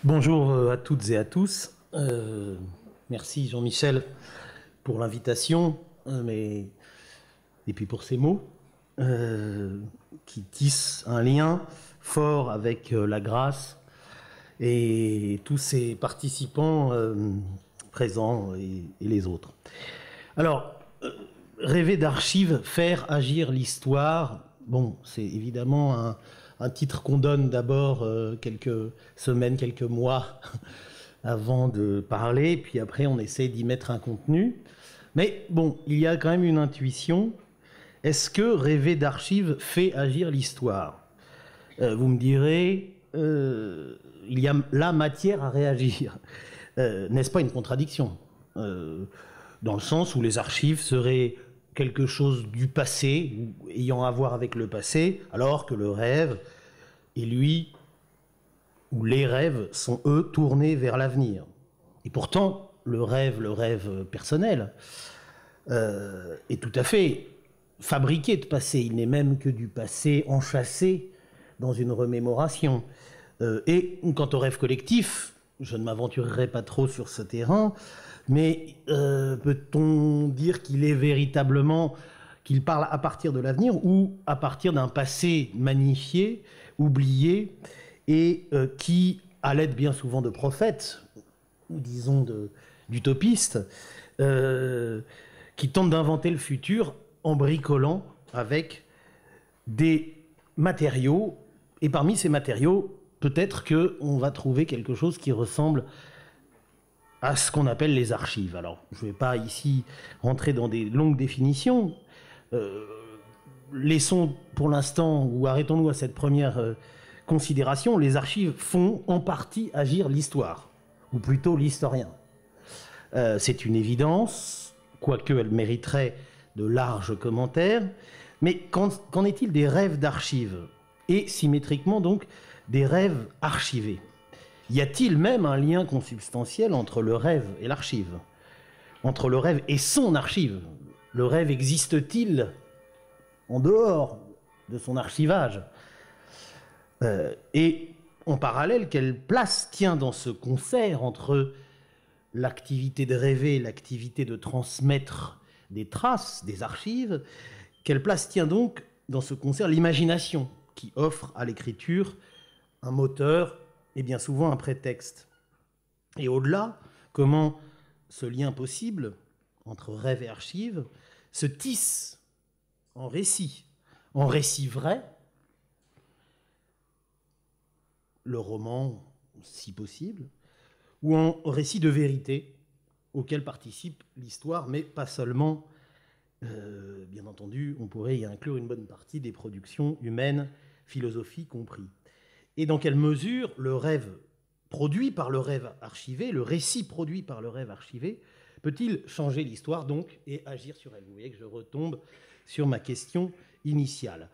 Bonjour à toutes et à tous. Merci Jean-Michel pour l'invitation, et puis pour ces mots qui tissent un lien fort avec la grâce et tous ces participants présents et les autres. Alors, rêver d'archives, faire agir l'histoire, bon, c'est évidemment un titre qu'on donne d'abord quelques semaines, quelques mois avant de parler, puis après on essaie d'y mettre un contenu. Mais bon, il y a quand même une intuition. Est-ce que rêver d'archives fait agir l'histoire ? Vous me direz, il y a la matière à réagir. N'est-ce pas une contradiction ? Dans le sens où les archives seraient quelque chose du passé, ayant à voir avec le passé, alors que le rêve, et lui, ou les rêves, sont eux tournés vers l'avenir. Et pourtant, le rêve personnel, est tout à fait fabriqué de passé. Il n'est même que du passé enchâssé dans une remémoration. Et quant au rêve collectif, je ne m'aventurerai pas trop sur ce terrain, mais peut-on dire qu'il est véritablement, qu'il parle à partir de l'avenir ou à partir d'un passé magnifié, oublié, et qui, à l'aide bien souvent de prophètes, ou disons d'utopistes, qui tentent d'inventer le futur en bricolant avec des matériaux, et parmi ces matériaux, peut-être qu'on va trouver quelque chose qui ressemble à ce qu'on appelle les archives. Alors, je ne vais pas ici rentrer dans des longues définitions. Laissons pour l'instant, ou arrêtons-nous à cette première considération. Les archives font en partie agir l'histoire, ou plutôt l'historien. C'est une évidence, quoique elle mériterait de larges commentaires. Mais qu'en est-il des rêves d'archives ? Et symétriquement donc, des rêves archivés ? Y a-t-il même un lien consubstantiel entre le rêve et l'archive ? Entre le rêve et son archive ? Le rêve existe-t-il en dehors de son archivage ? Et en parallèle, quelle place tient dans ce concert entre l'activité de rêver et l'activité de transmettre des traces, des archives ? Quelle place tient donc dans ce concert l'imagination qui offre à l'écriture un moteur et bien souvent un prétexte? Et au-delà, comment ce lien possible entre rêve et archive se tisse en récit vrai, le roman si possible, ou en récit de vérité auquel participe l'histoire, mais pas seulement. Bien entendu, on pourrait y inclure une bonne partie des productions humaines, philosophie compris. Et dans quelle mesure le rêve produit par le rêve archivé, le récit produit par le rêve archivé, peut-il changer l'histoire donc et agir sur elle ? Vous voyez que je retombe sur ma question initiale.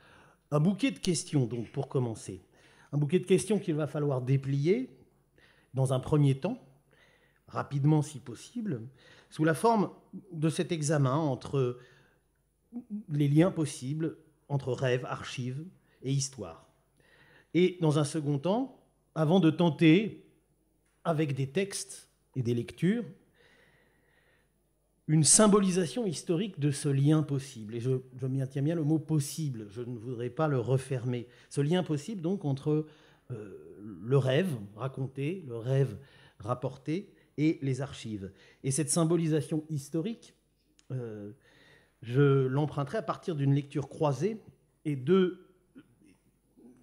Un bouquet de questions donc pour commencer. Un bouquet de questions qu'il va falloir déplier dans un premier temps, rapidement si possible, sous la forme de cet examen entre les liens possibles entre rêve, archive et histoire. Et dans un second temps, avant de tenter, avec des textes et des lectures, une symbolisation historique de ce lien possible. Et je maintiens bien le mot possible, je ne voudrais pas le refermer. Ce lien possible donc entre le rêve raconté, le rêve rapporté et les archives. Et cette symbolisation historique, je l'emprunterai à partir d'une lecture croisée et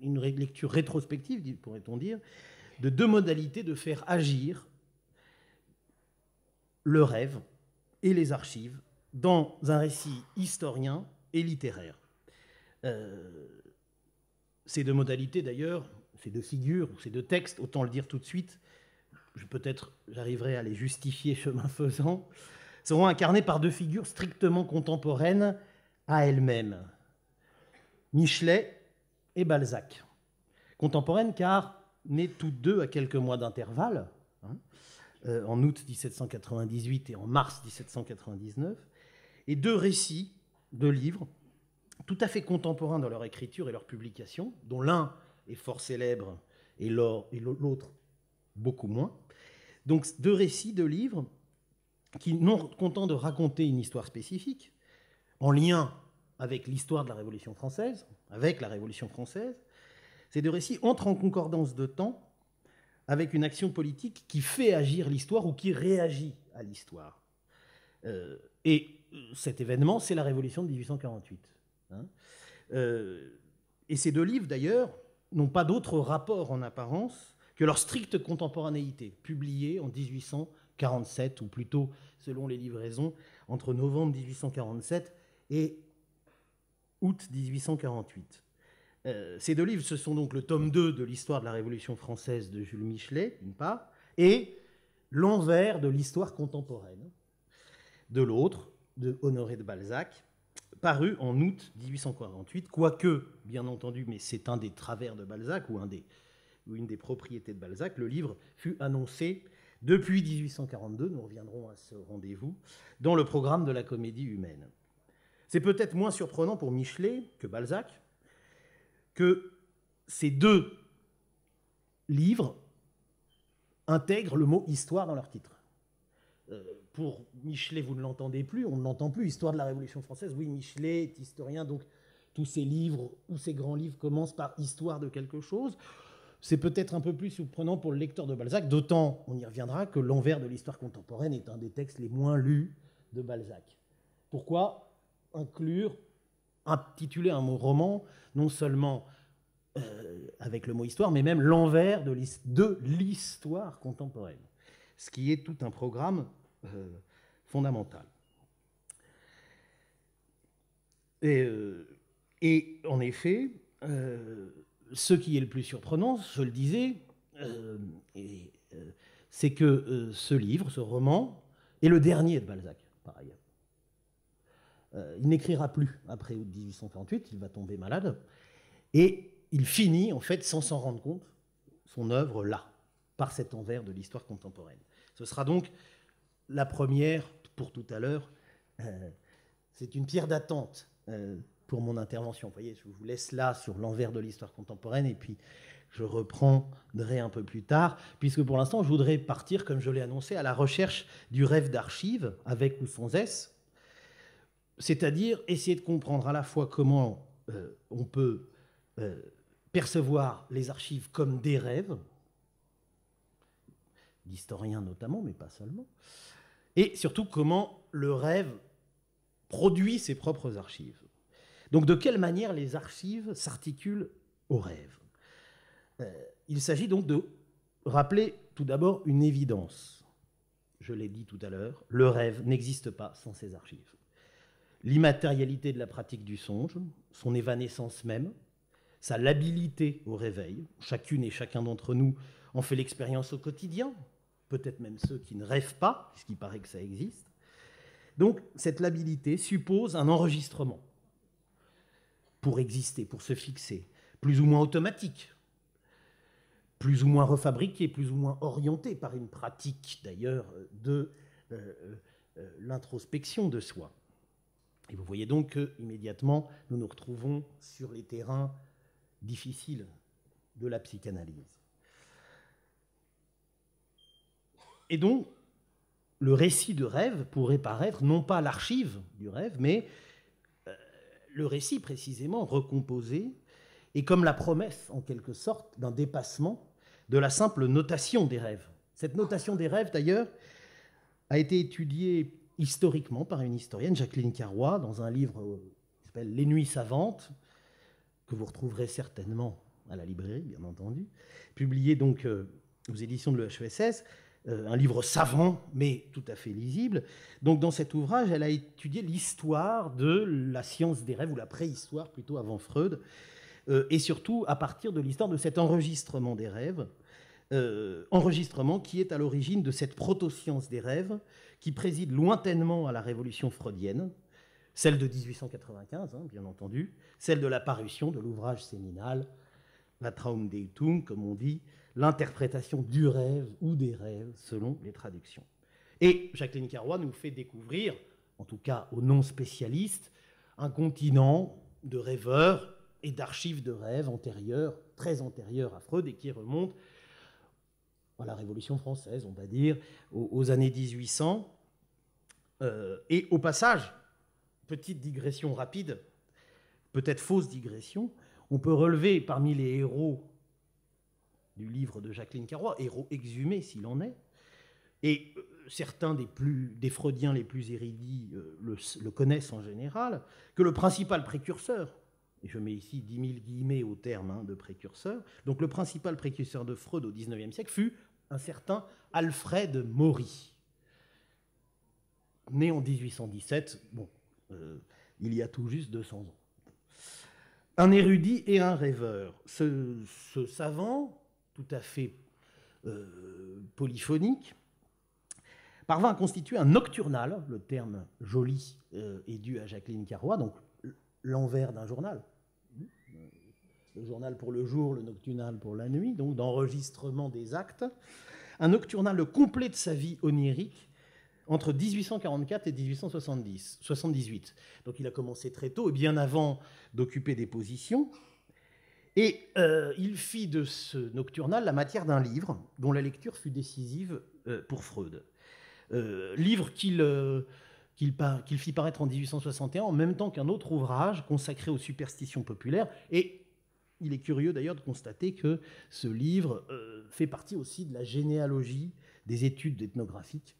une lecture rétrospective, pourrait-on dire, de deux modalités de faire agir le rêve et les archives dans un récit historien et littéraire. Ces deux modalités, d'ailleurs, ces deux figures, ces deux textes, autant le dire tout de suite, peut-être j'arriverai à les justifier chemin faisant, seront incarnés par deux figures strictement contemporaines à elles-mêmes, Michelet et Balzac. Contemporaines car nées toutes deux à quelques mois d'intervalle, en août 1798 et en mars 1799, et deux récits, deux livres, tout à fait contemporains dans leur écriture et leur publication, dont l'un est fort célèbre et l'autre beaucoup moins. Donc 2 récits, 2 livres, qui, non content de raconter une histoire spécifique, en lien avec l'histoire de la Révolution française, ces 2 récits entrent en concordance de temps avec une action politique qui fait agir l'histoire ou qui réagit à l'histoire. Et cet événement, c'est la Révolution de 1848. Hein. Et ces 2 livres, d'ailleurs, n'ont pas d'autre rapport en apparence que leur stricte contemporanéité, publiée en 1847, ou plutôt, selon les livraisons, entre novembre 1847 et août 1848. Ces 2 livres, ce sont donc le tome 2 de l'histoire de la Révolution française de Jules Michelet, d'une part, et l'envers de l'histoire contemporaine, de l'autre, de Honoré de Balzac, paru en août 1848, quoique, bien entendu, mais c'est un des travers de Balzac, ou une des propriétés de Balzac, le livre fut annoncé depuis 1842, nous reviendrons à ce rendez-vous, dans le programme de la Comédie humaine. C'est peut-être moins surprenant pour Michelet que Balzac que ces 2 livres intègrent le mot « histoire » dans leur titre. Pour Michelet, vous ne l'entendez plus, on ne l'entend plus, Histoire de la Révolution française. Oui, Michelet est historien, donc tous ses livres ou ses grands livres commencent par histoire de quelque chose. C'est peut-être un peu plus surprenant pour le lecteur de Balzac, d'autant, on y reviendra, que l'envers de l'histoire contemporaine est un des textes les moins lus de Balzac. Pourquoi intituler un roman, non seulement avec le mot histoire, mais même l'envers de l'histoire contemporaine, ce qui est tout un programme fondamental. Et en effet, ce qui est le plus surprenant, je le disais, c'est que ce livre, ce roman, est le dernier de Balzac, par ailleurs. Il n'écrira plus après août 1848, il va tomber malade, et il finit, en fait, sans s'en rendre compte, son œuvre là, par cet envers de l'histoire contemporaine. Ce sera donc la première, pour tout à l'heure, c'est une pierre d'attente pour mon intervention. Vous voyez, je vous laisse là sur l'envers de l'histoire contemporaine, et puis je reprendrai un peu plus tard, puisque pour l'instant, je voudrais partir, comme je l'ai annoncé, à la recherche du rêve d'archives, avec ou sans S, c'est-à-dire essayer de comprendre à la fois comment on peut percevoir les archives comme des rêves, d'historiens notamment, mais pas seulement, et surtout comment le rêve produit ses propres archives. Donc de quelle manière les archives s'articulent au rêve ? Il s'agit donc de rappeler tout d'abord une évidence. Je l'ai dit tout à l'heure, le rêve n'existe pas sans ses archives. L'immatérialité de la pratique du songe, son évanescence même, sa labilité au réveil, chacune et chacun d'entre nous en fait l'expérience au quotidien, peut-être même ceux qui ne rêvent pas, puisqu'il paraît que ça existe. Donc cette labilité suppose un enregistrement pour exister, pour se fixer, plus ou moins automatique, plus ou moins refabriqué, plus ou moins orienté par une pratique d'ailleurs de l'introspection de soi. Et vous voyez donc qu'immédiatement, nous nous retrouvons sur les terrains difficiles de la psychanalyse. Et donc, le récit de rêve pourrait paraître non pas l'archive du rêve, mais le récit précisément recomposé, et comme la promesse, en quelque sorte, d'un dépassement de la simple notation des rêves. Cette notation des rêves, d'ailleurs, a été étudiée historiquement par une historienne, Jacqueline Carrois, dans un livre qui s'appelle « Les Nuits savantes », que vous retrouverez certainement à la librairie, bien entendu, publié donc aux éditions de l'EHESS, un livre savant, mais tout à fait lisible. Donc dans cet ouvrage, elle a étudié l'histoire de la science des rêves, ou la préhistoire plutôt, avant Freud, et surtout à partir de l'histoire de cet enregistrement des rêves, enregistrement qui est à l'origine de cette proto-science des rêves qui préside lointainement à la révolution freudienne, celle de 1895, hein, bien entendu, celle de la parution de l'ouvrage séminal La Traumdeutung, comme on dit, l'interprétation du rêve ou des rêves selon les traductions. Et Jacqueline Carrois nous fait découvrir, en tout cas aux non-spécialistes, un continent de rêveurs et d'archives de rêves antérieures, très antérieures à Freud, et qui remontent à la Révolution française, on va dire, aux années 1800. Et au passage, petite digression rapide, peut-être fausse digression, on peut relever parmi les héros du livre de Jacqueline Carrois, héros exhumés s'il en est, et certains des freudiens les plus érudits le connaissent en général, que le principal précurseur, et je mets ici 10 000 guillemets au terme de précurseur, donc le principal précurseur de Freud au XIXe siècle fut un certain Alfred Maury, né en 1817, il y a tout juste 200 ans. Un érudit et un rêveur. Ce savant, tout à fait polyphonique, parvint à constituer un nocturnal, le terme joli est dû à Jacqueline Carrois, donc l'envers d'un journal. Le journal pour le jour, le nocturnal pour la nuit, donc d'enregistrement des actes. Un nocturnal complet de sa vie onirique entre 1844 et 1878. Donc il a commencé très tôt, et bien avant d'occuper des positions. Et il fit de ce nocturnal la matière d'un livre dont la lecture fut décisive pour Freud. Livre qu'il fit paraître en 1861 en même temps qu'un autre ouvrage consacré aux superstitions populaires. Et il est curieux d'ailleurs de constater que ce livre fait partie aussi de la généalogie des études ethnographiques,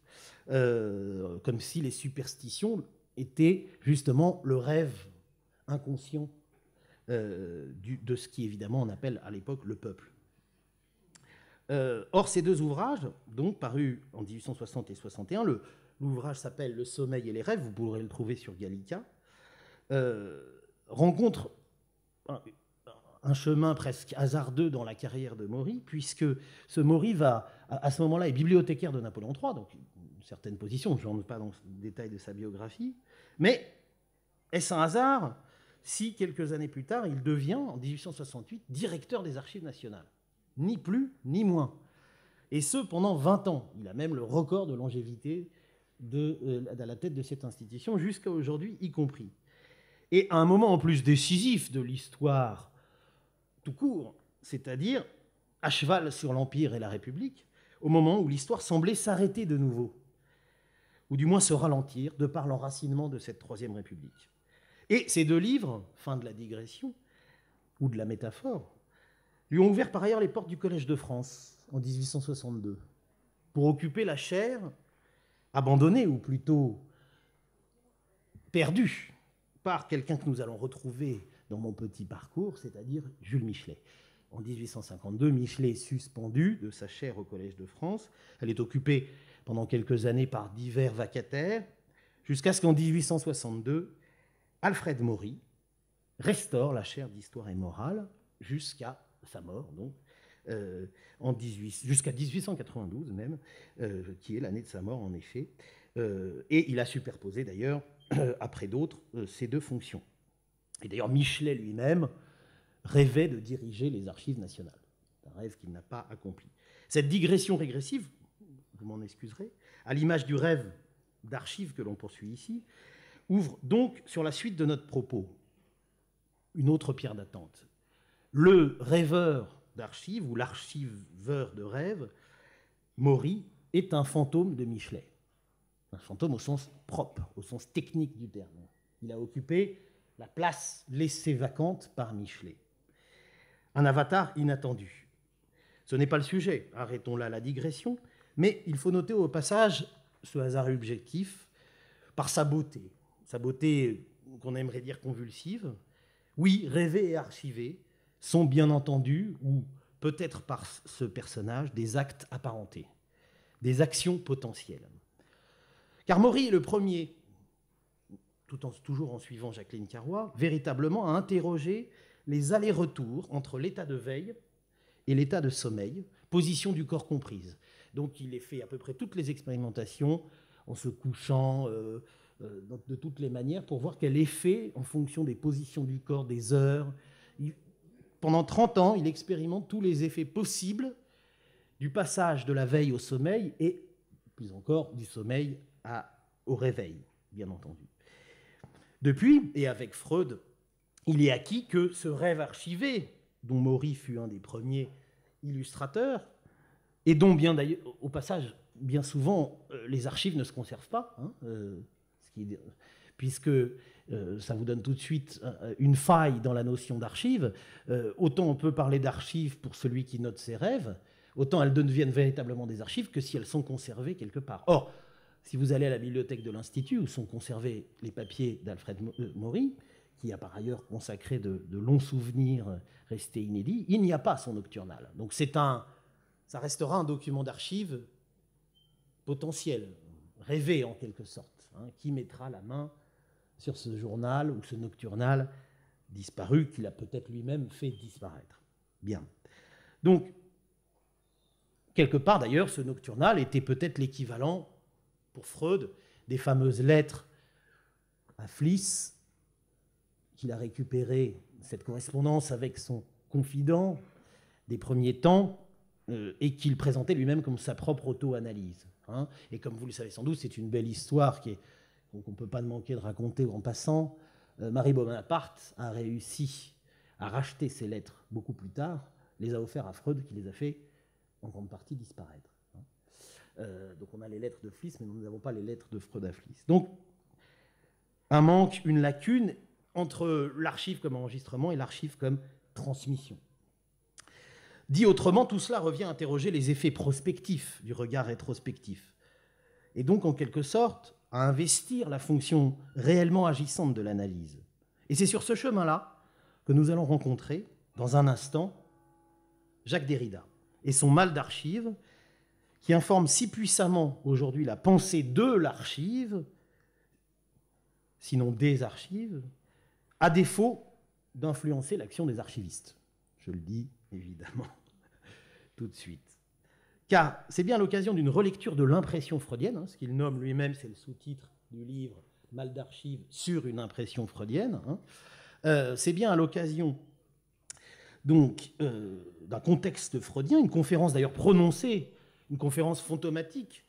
comme si les superstitions étaient justement le rêve inconscient de ce qui évidemment on appelle à l'époque le peuple. Or ces deux ouvrages, donc parus en 1860 et 61, l'ouvrage s'appelle Le sommeil et les rêves, vous pourrez le trouver sur Gallica, rencontre un chemin presque hasardeux dans la carrière de Maury, puisque ce Maury va, à ce moment-là, est bibliothécaire de Napoléon III, donc une certaine position, je ne rentre pas dans le détail de sa biographie, mais est-ce un hasard si, quelques années plus tard, il devient, en 1868, directeur des Archives nationales? Ni plus, ni moins. Et ce, pendant 20 ans. Il a même le record de longévité à la tête de cette institution, jusqu'à aujourd'hui y compris. Et à un moment en plus décisif de l'histoire tout court, c'est-à-dire à cheval sur l'Empire et la République, au moment où l'histoire semblait s'arrêter de nouveau, ou du moins se ralentir, de par l'enracinement de cette Troisième République. Et ces deux livres, fin de la digression, ou de la métaphore, lui ont ouvert par ailleurs les portes du Collège de France, en 1862, pour occuper la chaire abandonnée, ou plutôt perdue, par quelqu'un que nous allons retrouver dans mon petit parcours, c'est-à-dire Jules Michelet. En 1852, Michelet est suspendu de sa chaire au Collège de France. Elle est occupée pendant quelques années par divers vacataires, jusqu'à ce qu'en 1862, Alfred Maury restaure la chaire d'histoire et morale jusqu'à sa mort, donc, jusqu'à 1892 même, qui est l'année de sa mort en effet. Et il a superposé d'ailleurs, après d'autres, ces deux fonctions. Et d'ailleurs, Michelet lui-même rêvait de diriger les archives nationales. Un rêve qu'il n'a pas accompli. Cette digression régressive, vous m'en excuserez, à l'image du rêve d'archives que l'on poursuit ici, ouvre donc sur la suite de notre propos une autre pierre d'attente. Le rêveur d'archives, ou l'archiveur de rêve, Maury, est un fantôme de Michelet. Un fantôme au sens propre, au sens technique du terme. Il a occupé la place laissée vacante par Michelet. Un avatar inattendu. Ce n'est pas le sujet, arrêtons là la digression, mais il faut noter au passage ce hasard objectif par sa beauté qu'on aimerait dire convulsive. Oui, rêver et archiver sont bien entendu, ou peut-être par ce personnage, des actes apparentés, des actions potentielles. Car Maury est le premier, toujours en suivant Jacqueline Carrois, véritablement à interroger les allers-retours entre l'état de veille et l'état de sommeil, position du corps comprise. Donc il fait à peu près toutes les expérimentations en se couchant de toutes les manières pour voir quel effet, en fonction des positions du corps, des heures. Pendant 30 ans, il expérimente tous les effets possibles du passage de la veille au sommeil et, plus encore, du sommeil au réveil, bien entendu. Depuis, et avec Freud, il est acquis que ce rêve archivé, dont Maury fut un des premiers illustrateurs, et dont, bien d'ailleurs, au passage, bien souvent, les archives ne se conservent pas, hein, puisque ça vous donne tout de suite une faille dans la notion d'archive. Autant on peut parler d'archives pour celui qui note ses rêves, autant elles deviennent véritablement des archives que si elles sont conservées quelque part. Or, si vous allez à la bibliothèque de l'Institut, où sont conservés les papiers d'Alfred Maury, qui a par ailleurs consacré de longs souvenirs restés inédits, il n'y a pas son nocturnal. Donc ça restera un document d'archives potentiel, rêvé en quelque sorte. Hein, qui mettra la main sur ce journal ou ce nocturnal disparu qu'il a peut-être lui-même fait disparaître. Bien. Donc, quelque part d'ailleurs, ce nocturnal était peut-être l'équivalent, pour Freud, des fameuses lettres à Fliss, qu'il a récupéré, cette correspondance avec son confident des premiers temps, et qu'il présentait lui-même comme sa propre auto-analyse. Hein. Et comme vous le savez sans doute, c'est une belle histoire qu'on ne peut pas manquer de raconter en passant. Marie Bonaparte a réussi à racheter ces lettres beaucoup plus tard, les a offertes à Freud, qui les a fait en grande partie disparaître. Donc on a les lettres de Fliss, mais nous n'avons pas les lettres de Freud à Fliss. Donc un manque, une lacune entre l'archive comme enregistrement et l'archive comme transmission. Dit autrement, tout cela revient à interroger les effets prospectifs du regard rétrospectif. Et donc, en quelque sorte, à investir la fonction réellement agissante de l'analyse. Et c'est sur ce chemin-là que nous allons rencontrer, dans un instant, Jacques Derrida et son mal d'archive, qui informe si puissamment aujourd'hui la pensée de l'archive, sinon des archives, à défaut d'influencer l'action des archivistes. Je le dis évidemment tout de suite. Car c'est bien à l'occasion d'une relecture de l'impression freudienne, hein, ce qu'il nomme lui-même, c'est le sous-titre du livre Mal d'archives sur une impression freudienne, hein, c'est bien à l'occasion donc d'un contexte freudien, une conférence d'ailleurs prononcée, une conférence fantomatique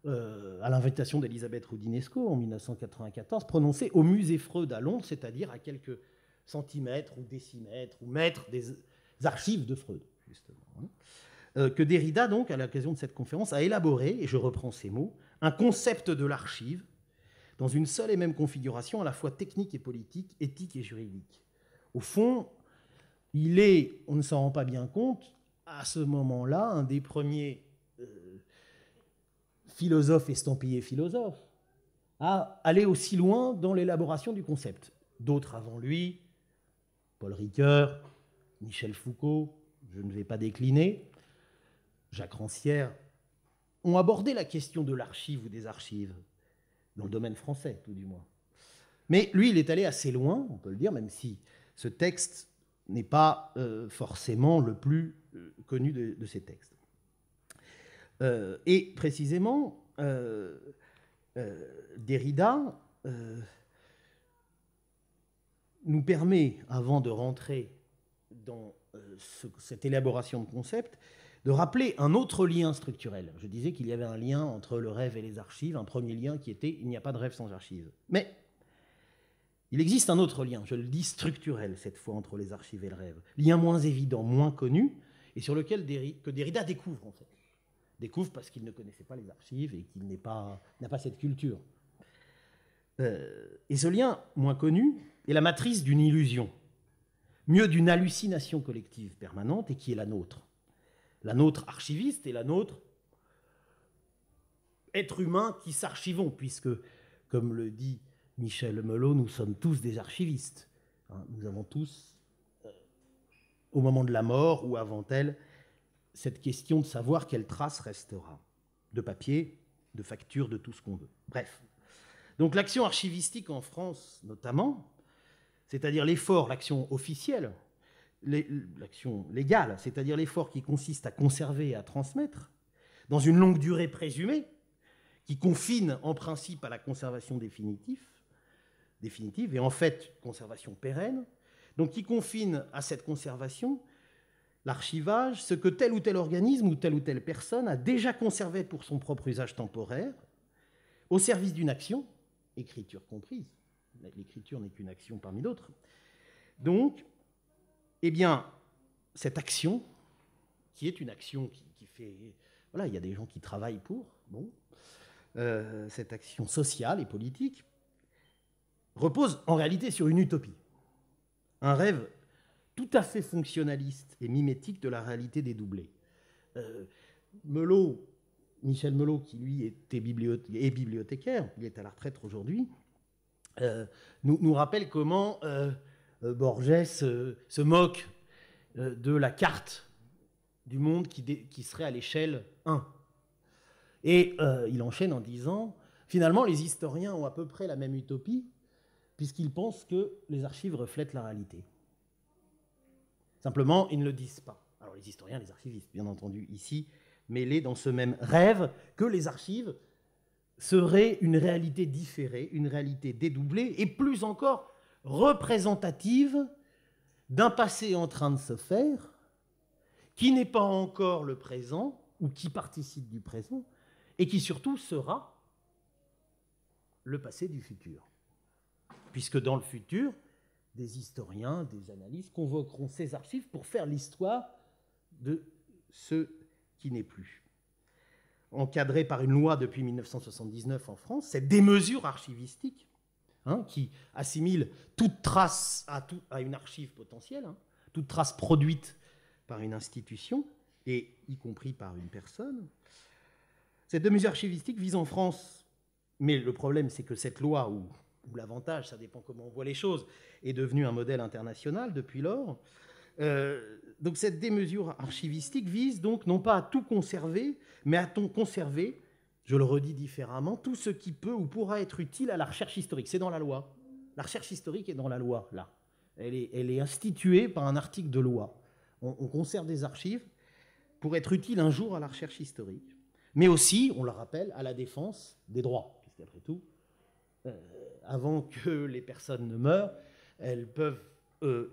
à l'invitation d'Elisabeth Roudinesco en 1994, prononcée au musée Freud à Londres, c'est-à-dire à quelques centimètres ou décimètres ou mètres des archives de Freud, justement. Hein, que Derrida, donc, à l'occasion de cette conférence, a élaboré, et je reprends ces mots, un concept de l'archive dans une seule et même configuration à la fois technique et politique, éthique et juridique. Au fond, il est, on ne s'en rend pas bien compte, à ce moment-là, un des premiers philosophes estampillés philosophes à aller aussi loin dans l'élaboration du concept. D'autres avant lui, Paul Ricoeur, Michel Foucault, je ne vais pas décliner, Jacques Rancière, ont abordé la question de l'archive ou des archives, dans le domaine français, tout du moins. Mais lui, il est allé assez loin, on peut le dire, même si ce texte n'est pas forcément le plus connu de ces textes. Et précisément, Derrida nous permet, avant de rentrer dans cette élaboration de concept, de rappeler un autre lien structurel. Je disais qu'il y avait un lien entre le rêve et les archives, un premier lien qui était « il n'y a pas de rêve sans archives ». Mais il existe un autre lien, je le dis structurel cette fois, entre les archives et le rêve. Lien moins évident, moins connu, et sur lequel Derrida découvre en fait. Découvre parce qu'il ne connaissait pas les archives et qu'il n'a pas cette culture. Et ce lien moins connu est la matrice d'une illusion, mieux d'une hallucination collective permanente, et qui est la nôtre. La nôtre archiviste et la nôtre être humain qui s'archivons, puisque, comme le dit Michel Melot, nous sommes tous des archivistes. Nous avons tous, au moment de la mort ou avant elle, cette question de savoir quelle trace restera, de papier, de facture, de tout ce qu'on veut. Bref. Donc l'action archivistique en France, notamment, c'est-à-dire l'effort, l'action officielle, l'action légale, c'est-à-dire l'effort qui consiste à conserver et à transmettre, dans une longue durée présumée, qui confine en principe à la conservation définitive, et en fait conservation pérenne, donc qui confine à cette conservation l'archivage, ce que tel ou tel organisme ou telle personne a déjà conservé pour son propre usage temporaire, au service d'une action, écriture comprise, l'écriture n'est qu'une action parmi d'autres, donc, eh bien, cette action, qui est une action qui fait Voilà, il y a des gens qui travaillent pour. Bon. Cette action sociale et politique repose en réalité sur une utopie. Un rêve tout à fait fonctionnaliste et mimétique de la réalité dédoublée. Michel Melot, qui lui est bibliothécaire, il est à la retraite aujourd'hui, nous rappelle comment Borges se moque de la carte du monde qui serait à l'échelle 1. Et il enchaîne en disant, finalement, les historiens ont à peu près la même utopie, puisqu'ils pensent que les archives reflètent la réalité. Simplement, ils ne le disent pas. Alors les historiens, les archivistes, bien entendu, ici, mêlés dans ce même rêve que les archives seraient une réalité différée, une réalité dédoublée, et plus encore représentative d'un passé en train de se faire, qui n'est pas encore le présent, ou qui participe du présent, et qui surtout sera le passé du futur. Puisque dans le futur, des historiens, des analystes convoqueront ces archives pour faire l'histoire de ce qui n'est plus. Encadrée par une loi depuis 1979 en France, cette démesure archivistique, qui assimile toute trace à une archive potentielle, toute trace produite par une institution, et y compris par une personne. Cette démesure archivistique vise en France, mais le problème c'est que cette loi, ou l'avantage, ça dépend comment on voit les choses, est devenue un modèle international depuis lors. Donc cette démesure archivistique vise donc non pas à tout conserver, mais à conserver, je le redis différemment, tout ce qui peut ou pourra être utile à la recherche historique. C'est dans la loi. La recherche historique est dans la loi, là. Elle est instituée par un article de loi. On conserve des archives pour être utile un jour à la recherche historique, mais aussi, on le rappelle, à la défense des droits, puisqu'après tout, avant que les personnes ne meurent, elles peuvent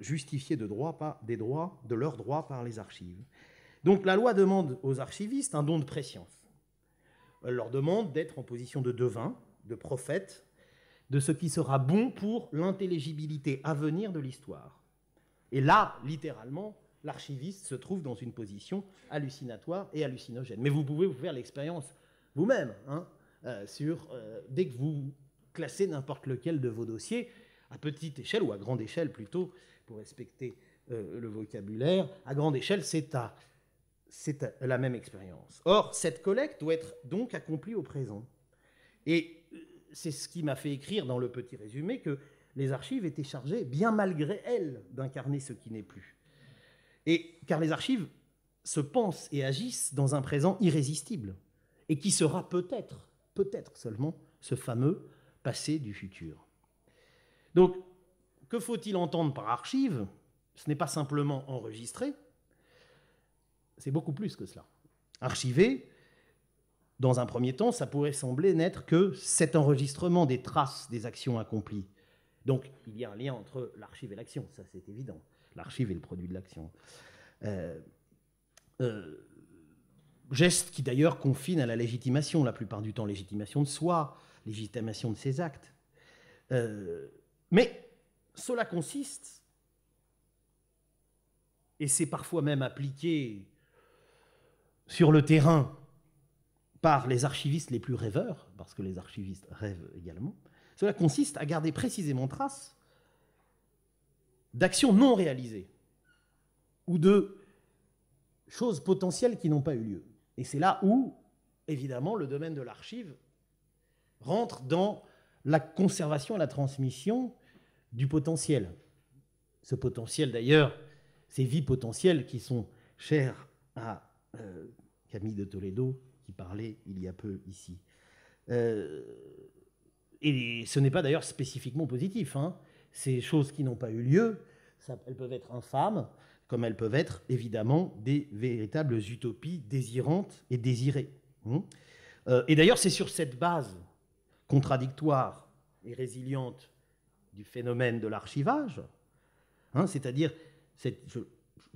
justifier de leurs droits par les archives. Donc la loi demande aux archivistes un don de préscience. Elle leur demande d'être en position de devin, de prophète, de ce qui sera bon pour l'intelligibilité à venir de l'histoire. Et là, littéralement, l'archiviste se trouve dans une position hallucinatoire et hallucinogène. Mais vous pouvez vous faire l'expérience vous-même, dès que vous classez n'importe lequel de vos dossiers, à petite échelle, ou à grande échelle plutôt, pour respecter le vocabulaire, à grande échelle, c'est la même expérience. Or, cette collecte doit être donc accomplie au présent. Et c'est ce qui m'a fait écrire dans le petit résumé que les archives étaient chargées, bien malgré elles, d'incarner ce qui n'est plus. Car les archives se pensent et agissent dans un présent irrésistible, et qui sera peut-être seulement, ce fameux passé du futur. Donc, que faut-il entendre par archive ? Ce n'est pas simplement enregistrer, c'est beaucoup plus que cela. Archiver, dans un premier temps, ça pourrait sembler n'être que cet enregistrement des traces des actions accomplies. Donc, il y a un lien entre l'archive et l'action, ça c'est évident. L'archive est le produit de l'action. Geste qui d'ailleurs confine à la légitimation, la plupart du temps, légitimation de soi, légitimation de ses actes. Mais cela consiste, et c'est parfois même appliqué sur le terrain par les archivistes les plus rêveurs, parce que les archivistes rêvent également, cela consiste à garder précisément trace d'actions non réalisées ou de choses potentielles qui n'ont pas eu lieu. Et c'est là où, évidemment, le domaine de l'archive rentre dans la conservation et la transmission du potentiel. Ce potentiel, d'ailleurs, ces vies potentielles qui sont chères à Camille de Toledo, qui parlait il y a peu ici. Et ce n'est pas d'ailleurs spécifiquement positif. Ces choses qui n'ont pas eu lieu, elles peuvent être infâmes, comme elles peuvent être, évidemment, des véritables utopies désirantes et désirées. Et d'ailleurs, c'est sur cette base contradictoire et résiliente du phénomène de l'archivage, c'est-à-dire, je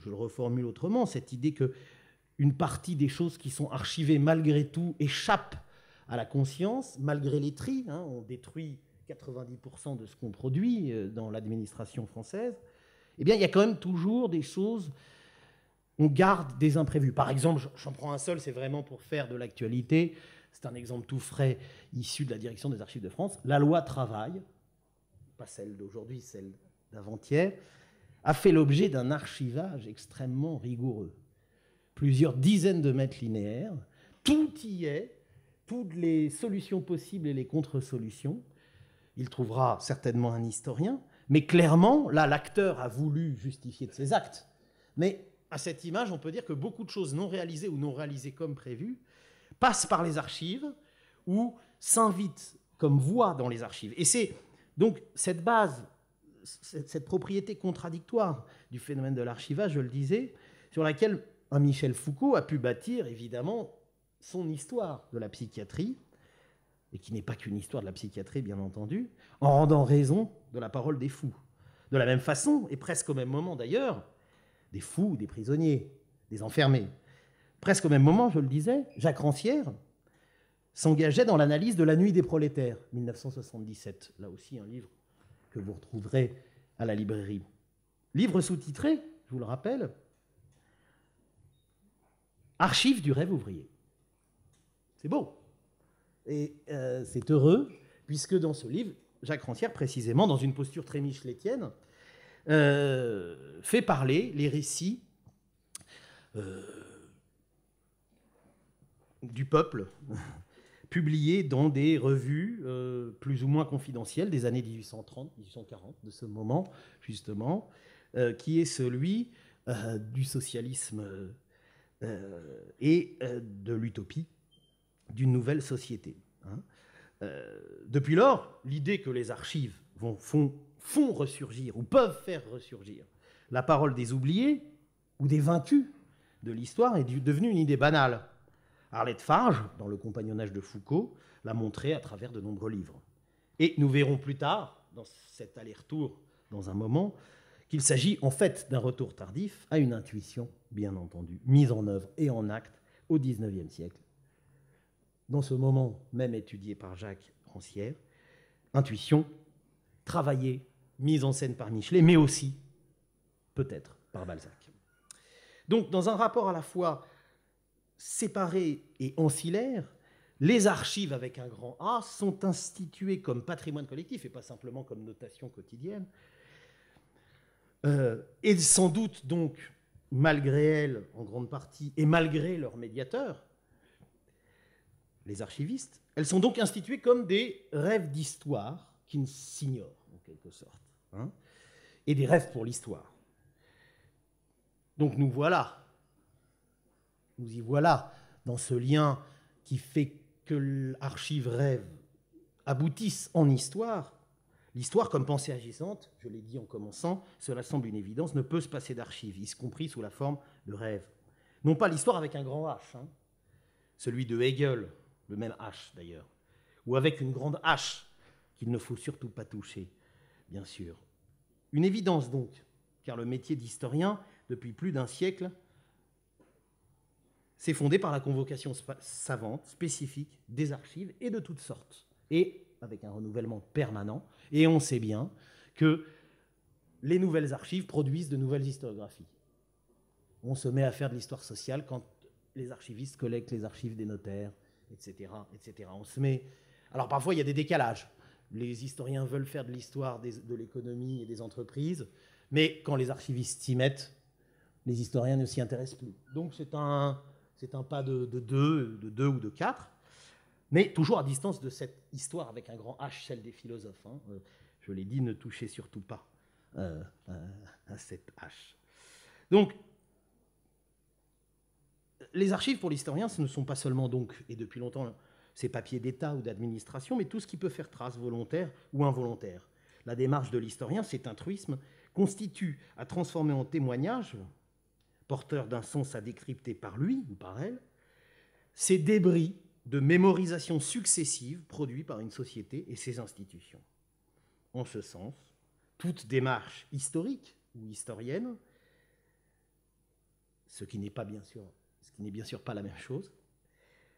le reformule autrement, cette idée qu'une partie des choses qui sont archivées malgré tout échappent à la conscience, malgré les tris, on détruit 90% de ce qu'on produit dans l'administration française, eh bien, il y a quand même toujours des choses on garde des imprévus. Par exemple, j'en prends un seul, c'est vraiment pour faire de l'actualité. C'est un exemple tout frais, issu de la direction des Archives de France. La loi Travail, pas celle d'aujourd'hui, celle d'avant-hier, a fait l'objet d'un archivage extrêmement rigoureux. Plusieurs dizaines de mètres linéaires, tout y est, toutes les solutions possibles et les contre-solutions. Il trouvera certainement un historien, mais clairement, là, l'acteur a voulu justifier de ses actes. Mais à cette image, on peut dire que beaucoup de choses non réalisées ou non réalisées comme prévu passent par les archives ou s'invitent comme voix dans les archives. Et c'est donc cette base, cette propriété contradictoire du phénomène de l'archivage, je le disais, sur laquelle un Michel Foucault a pu bâtir, évidemment, son histoire de la psychiatrie, et qui n'est pas qu'une histoire de la psychiatrie, bien entendu, en rendant raison de la parole des fous. De la même façon, et presque au même moment d'ailleurs, des fous, des prisonniers, des enfermés. Presque au même moment, je le disais, Jacques Rancière s'engageait dans l'analyse de La Nuit des prolétaires, 1977. Là aussi, un livre que vous retrouverez à la librairie. Livre sous-titré, je vous le rappelle, Archives du rêve ouvrier. C'est beau. Et c'est heureux, puisque dans ce livre, Jacques Rancière, précisément, dans une posture très michelettienne, fait parler les récits du peuple, publiés dans des revues plus ou moins confidentielles des années 1830, 1840, de ce moment, justement, qui est celui du socialisme et de l'utopie d'une nouvelle société. Depuis lors, l'idée que les archives font ressurgir ou peuvent faire ressurgir la parole des oubliés ou des vaincus de l'histoire est devenue une idée banale. Arlette Farge, dans Le Compagnonnage de Foucault, l'a montré à travers de nombreux livres. Et nous verrons plus tard, dans cet aller-retour, dans un moment, qu'il s'agit en fait d'un retour tardif à une intuition, bien entendu, mise en œuvre et en acte au XIXe siècle. Dans ce moment même étudié par Jacques Rancière, intuition, travaillée, mise en scène par Michelet, mais aussi, peut-être, par Balzac. Donc, dans un rapport à la fois séparé et ancillaire, les archives avec un grand A sont instituées comme patrimoine collectif et pas simplement comme notation quotidienne. Et sans doute donc, malgré elles, en grande partie, et malgré leurs médiateurs, les archivistes, elles sont donc instituées comme des rêves d'histoire qui ne s'ignorent, en quelque sorte, et des rêves pour l'histoire. Donc nous y voilà, dans ce lien qui fait que l'archive-rêve aboutisse en histoire. L'histoire, comme pensée agissante, je l'ai dit en commençant, cela semble une évidence, ne peut se passer d'archives, y compris sous la forme de rêve. Non pas l'histoire avec un grand H, celui de Hegel, le même H d'ailleurs, ou avec une grande H qu'il ne faut surtout pas toucher, bien sûr. Une évidence donc, car le métier d'historien, depuis plus d'un siècle, s'est fondé par la convocation savante, spécifique, des archives et de toutes sortes, et avec un renouvellement permanent. Et on sait bien que les nouvelles archives produisent de nouvelles historiographies. On se met à faire de l'histoire sociale quand les archivistes collectent les archives des notaires, etc., etc. On se met... Alors parfois, il y a des décalages. Les historiens veulent faire de l'histoire de l'économie et des entreprises, mais quand les archivistes s'y mettent, les historiens ne s'y intéressent plus. Donc c'est un pas de deux ou de quatre, mais toujours à distance de cette histoire avec un grand H, celle des philosophes. Je l'ai dit, ne touchez surtout pas à cette H. Donc, les archives pour l'historien, ce ne sont pas seulement donc, et depuis longtemps, ces papiers d'État ou d'administration, mais tout ce qui peut faire trace volontaire ou involontaire. La démarche de l'historien, cet altruisme, constitue à transformer en témoignage, porteur d'un sens à décrypter par lui ou par elle, ces débris de mémorisation successive produits par une société et ses institutions. En ce sens, toute démarche historique ou historienne, ce qui n'est bien sûr pas la même chose,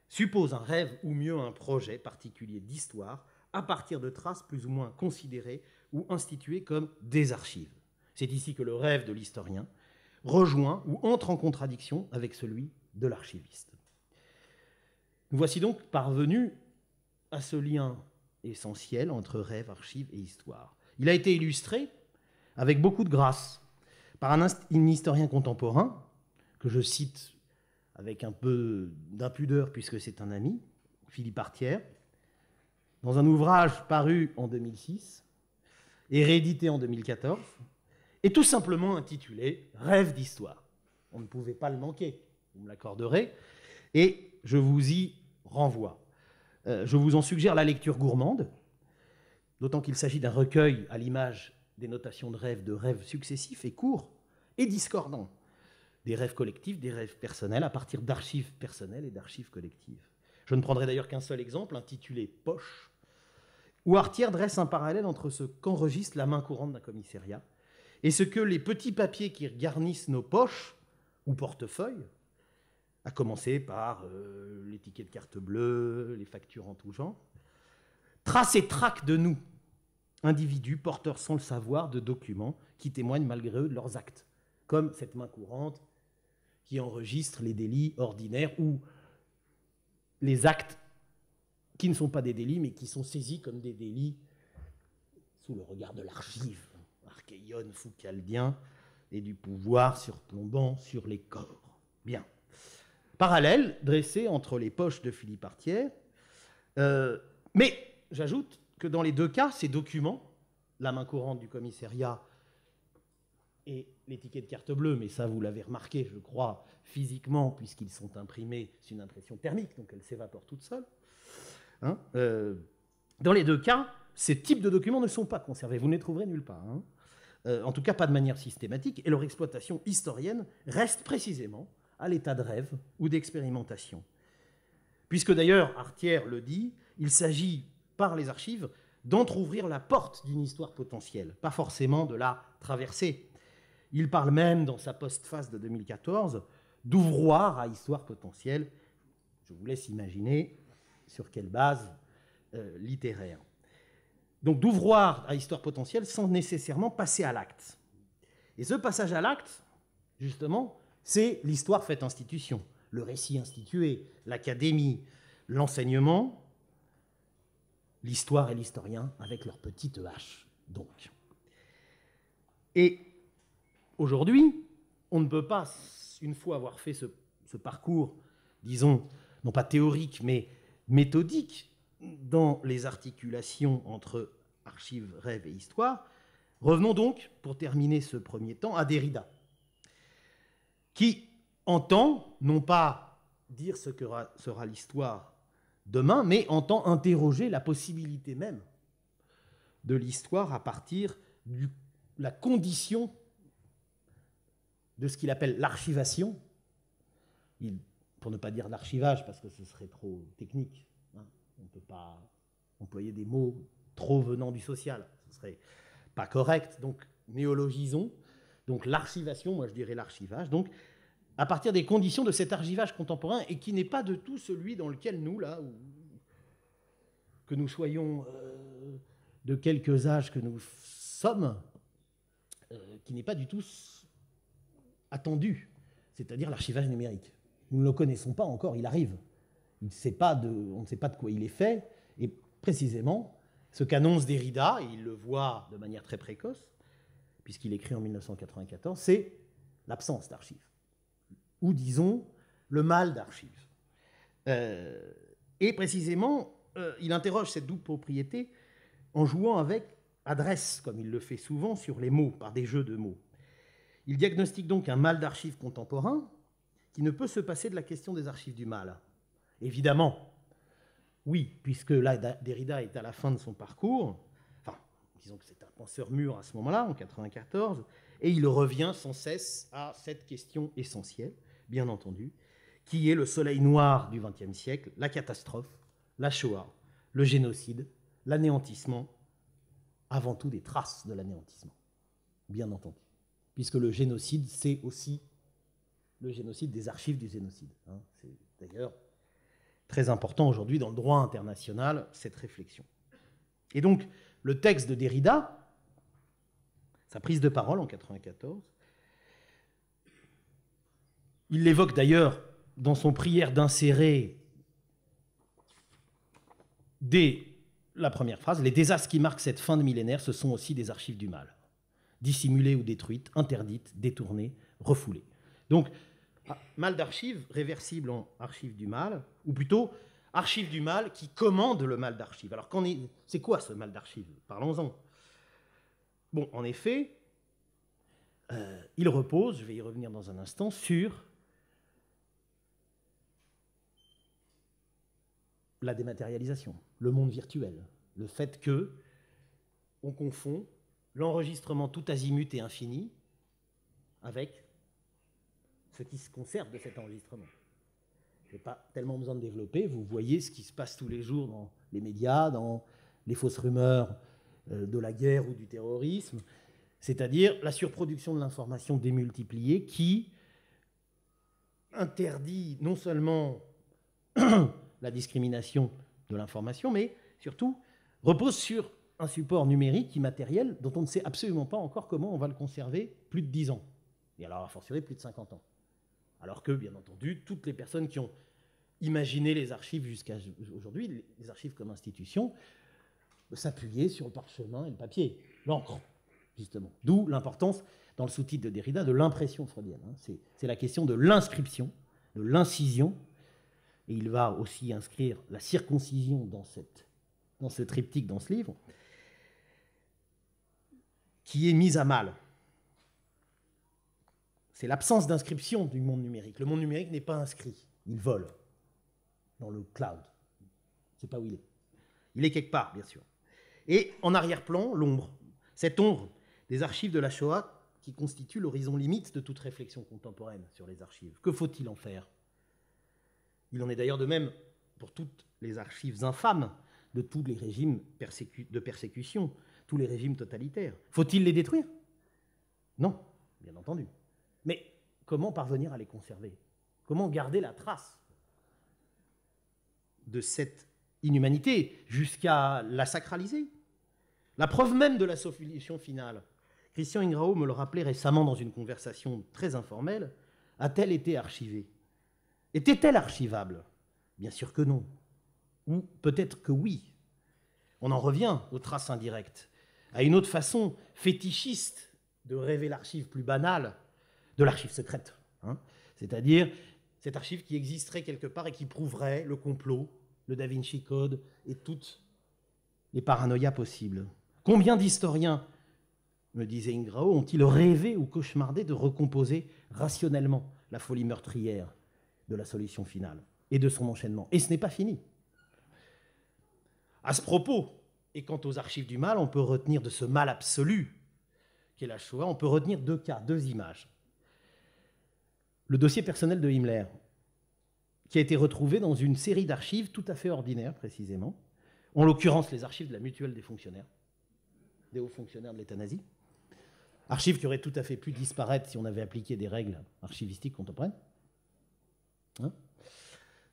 suppose un rêve ou mieux un projet particulier d'histoire à partir de traces plus ou moins considérées ou instituées comme des archives. C'est ici que le rêve de l'historien rejoint ou entre en contradiction avec celui de l'archiviste. Nous voici donc parvenus à ce lien essentiel entre rêve, archive et histoire. Il a été illustré avec beaucoup de grâce par un historien contemporain, que je cite avec un peu d'impudeur puisque c'est un ami, Philippe Artière, dans un ouvrage paru en 2006 et réédité en 2014, et tout simplement intitulé « Rêve d'histoire ». On ne pouvait pas le manquer, vous me l'accorderez, et je vous y renvoie. Je vous en suggère la lecture gourmande, d'autant qu'il s'agit d'un recueil à l'image des notations de rêves successifs et courts et discordants, des rêves collectifs, des rêves personnels, à partir d'archives personnelles et d'archives collectives. Je ne prendrai d'ailleurs qu'un seul exemple, intitulé « Poche », où Artière dresse un parallèle entre ce qu'enregistre la main courante d'un commissariat et ce que les petits papiers qui garnissent nos poches ou portefeuilles, à commencer par les tickets de carte bleue, les factures en tout genre, tracent et traquent de nous, individus porteurs sans le savoir de documents qui témoignent malgré eux de leurs actes, comme cette main courante qui enregistre les délits ordinaires ou les actes qui ne sont pas des délits, mais qui sont saisis comme des délits sous le regard de l'archive, archéion foucaldien, et du pouvoir surplombant sur les corps. Bien. Parallèle dressé entre les poches de Philippe Artière, mais j'ajoute que dans les deux cas, ces documents, la main courante du commissariat et les tickets de carte bleue, mais ça vous l'avez remarqué, je crois, physiquement, puisqu'ils sont imprimés, c'est une impression thermique, donc elle s'évapore toute seule. Hein, dans les deux cas, ces types de documents ne sont pas conservés, vous ne les trouverez nulle part. Hein. En tout cas, pas de manière systématique, et leur exploitation historienne reste précisément à l'état de rêve ou d'expérimentation. Puisque d'ailleurs, Artière le dit, il s'agit, par les archives, d'entrouvrir la porte d'une histoire potentielle, pas forcément de la traverser. Il parle même, dans sa postface de 2014, d'ouvroir à histoire potentielle. Je vous laisse imaginer sur quelle base littéraire. Donc d'ouvroir à histoire potentielle sans nécessairement passer à l'acte. Et ce passage à l'acte, justement, c'est l'histoire faite institution, le récit institué, l'académie, l'enseignement, l'histoire et l'historien avec leur petite hache, donc. Et aujourd'hui, on ne peut pas, une fois avoir fait ce parcours, disons, non pas théorique, mais méthodique, dans les articulations entre archives, rêves et histoire, revenons donc, pour terminer ce premier temps, à Derrida, qui entend, non pas dire ce que sera l'histoire demain, mais entend interroger la possibilité même de l'histoire à partir de la condition de ce qu'il appelle l'archivation, pour ne pas dire l'archivage, parce que ce serait trop technique. Hein. On ne peut pas employer des mots trop venant du social, ce serait pas correct. Donc, néologisons. Donc, l'archivation, moi je dirais l'archivage. Donc, à partir des conditions de cet archivage contemporain, et qui n'est pas de tout celui dans lequel nous, là, que nous soyons de quelques âges que nous sommes, qui n'est pas du tout attendu, c'est-à-dire l'archivage numérique. Nous ne le connaissons pas encore, il arrive. On ne sait pas de quoi il est fait, et précisément, ce qu'annonce Derrida, et il le voit de manière très précoce, puisqu'il écrit en 1994, c'est l'absence d'archives, ou disons, le mal d'archives. Et précisément, il interroge cette double propriété en jouant avec adresse, comme il le fait souvent, sur les mots, par des jeux de mots. Il diagnostique donc un mal d'archives contemporain qui ne peut se passer de la question des archives du mal. Évidemment, oui, puisque là, Derrida est à la fin de son parcours, enfin, disons que c'est un penseur mûr à ce moment-là, en 1994, et il revient sans cesse à cette question essentielle, bien entendu, qui est le soleil noir du XXe siècle, la catastrophe, la Shoah, le génocide, l'anéantissement, avant tout des traces de l'anéantissement, bien entendu. Puisque le génocide, c'est aussi le génocide des archives du génocide. Hein. C'est d'ailleurs très important aujourd'hui dans le droit international, cette réflexion. Et donc, le texte de Derrida, sa prise de parole en 1994, Il l'évoque d'ailleurs dans son prière d'insérer dès la première phrase, les désastres qui marquent cette fin de millénaire, ce sont aussi des archives du mal, dissimulées ou détruites, interdites, détournées, refoulées. Donc, mal d'archives, réversible en archives du mal, ou plutôt archives du mal qui commandent le mal d'archives. Alors, c'est quoi ce mal d'archives? Parlons-en. Bon, en effet, il repose, je vais y revenir dans un instant, sur la dématérialisation, le monde virtuel, le fait que on confond l'enregistrement tout azimut et infini avec ce qui se conserve de cet enregistrement. Je n'ai pas tellement besoin de développer, vous voyez ce qui se passe tous les jours dans les médias, dans les fausses rumeurs de la guerre ou du terrorisme, c'est-à-dire la surproduction de l'information démultipliée qui interdit non seulement la discrimination de l'information, mais surtout repose sur un support numérique immatériel dont on ne sait absolument pas encore comment on va le conserver plus de 10 ans. Et alors, a fortiori, plus de 50 ans. Alors que, bien entendu, toutes les personnes qui ont imaginé les archives jusqu'à aujourd'hui, les archives comme institution, s'appuyaient sur le parchemin et le papier, l'encre, justement. D'où l'importance, dans le sous-titre de Derrida, de l'impression freudienne. C'est la question de l'inscription, de l'incision. Et il va aussi inscrire la circoncision dans ce triptyque, dans ce livre, qui est mise à mal. C'est l'absence d'inscription du monde numérique. Le monde numérique n'est pas inscrit. Il vole dans le cloud. Je ne sais pas où il est. Il est quelque part, bien sûr. Et en arrière-plan, l'ombre. Cette ombre des archives de la Shoah qui constitue l'horizon limite de toute réflexion contemporaine sur les archives. Que faut-il en faire? Il en est d'ailleurs de même pour toutes les archives infâmes de tous les régimes de persécution, tous les régimes totalitaires. Faut-il les détruire? Non, bien entendu. Mais comment parvenir à les conserver? Comment garder la trace de cette inhumanité jusqu'à la sacraliser? La preuve même de la solution finale, Christian Ingrao me le rappelait récemment dans une conversation très informelle, a-t-elle été archivée? Était-elle archivable? Bien sûr que non. Ou peut-être que oui. On en revient aux traces indirectes, à une autre façon fétichiste de rêver l'archive plus banale de l'archive secrète. C'est-à-dire cette archive qui existerait quelque part et qui prouverait le complot, le Da Vinci Code et toutes les paranoïas possibles. Combien d'historiens, me disait Ingrao, ont-ils rêvé ou cauchemardé de recomposer rationnellement la folie meurtrière de la solution finale et de son enchaînement? Et ce n'est pas fini. À ce propos, et quant aux archives du mal, on peut retenir de ce mal absolu qu'est la Shoah, on peut retenir deux cas, deux images. Le dossier personnel de Himmler, qui a été retrouvé dans une série d'archives tout à fait ordinaires, précisément, en l'occurrence les archives de la mutuelle des fonctionnaires, des hauts fonctionnaires de l'État nazi, archives qui auraient tout à fait pu disparaître si on avait appliqué des règles archivistiques contemporaines,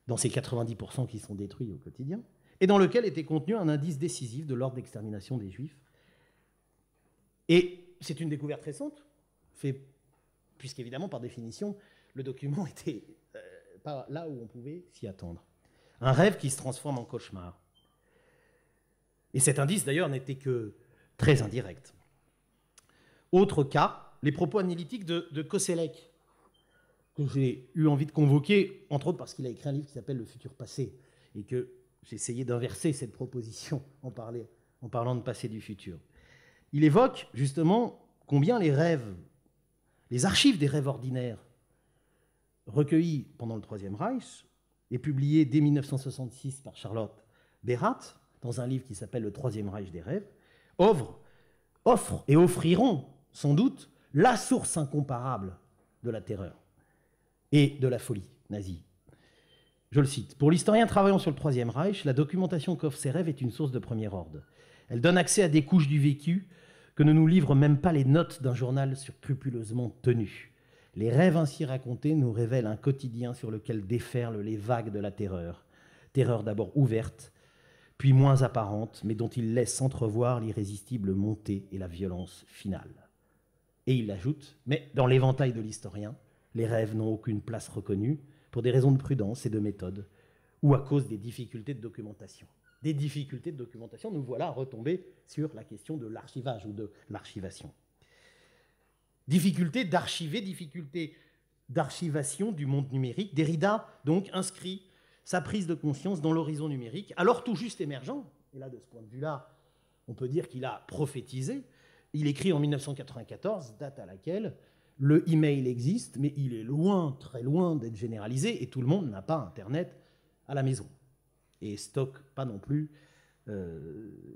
dans ces 90% qui sont détruits au quotidien, et dans lequel était contenu un indice décisif de l'ordre d'extermination des Juifs. Et c'est une découverte récente, puisqu'évidemment, par définition, le document était pas là où on pouvait s'y attendre. Un rêve qui se transforme en cauchemar. Et cet indice, d'ailleurs, n'était que très indirect. Autre cas, les propos analytiques de Koselleck, que j'ai eu envie de convoquer, entre autres parce qu'il a écrit un livre qui s'appelle « Le futur passé », et que j'ai essayé d'inverser cette proposition en parlant de passé du futur. Il évoque justement combien les rêves, les archives des rêves ordinaires, recueillies pendant le Troisième Reich et publiées dès 1966 par Charlotte Berath, dans un livre qui s'appelle « Le Troisième Reich des rêves », offrent et offriront sans doute la source incomparable de la terreur et de la folie nazie. Je le cite. « Pour l'historien travaillant sur le Troisième Reich, la documentation qu'offrent ces rêves est une source de premier ordre. Elle donne accès à des couches du vécu que ne nous livrent même pas les notes d'un journal scrupuleusement tenu. Les rêves ainsi racontés nous révèlent un quotidien sur lequel déferlent les vagues de la terreur. Terreur d'abord ouverte, puis moins apparente, mais dont il laisse entrevoir l'irrésistible montée et la violence finale. » Et il ajoute, mais dans l'éventail de l'historien, les rêves n'ont aucune place reconnue pour des raisons de prudence et de méthode, ou à cause des difficultés de documentation. Des difficultés de documentation, nous voilà retombés sur la question de l'archivage ou de l'archivation. Difficulté d'archiver, difficulté d'archivation du monde numérique. Derrida, donc, inscrit sa prise de conscience dans l'horizon numérique, alors tout juste émergent. Et là, de ce point de vue-là, on peut dire qu'il a prophétisé. Il écrit en 1994, date à laquelle le email existe, mais il est loin, très loin d'être généralisé, et tout le monde n'a pas Internet à la maison. Et stocke pas non plus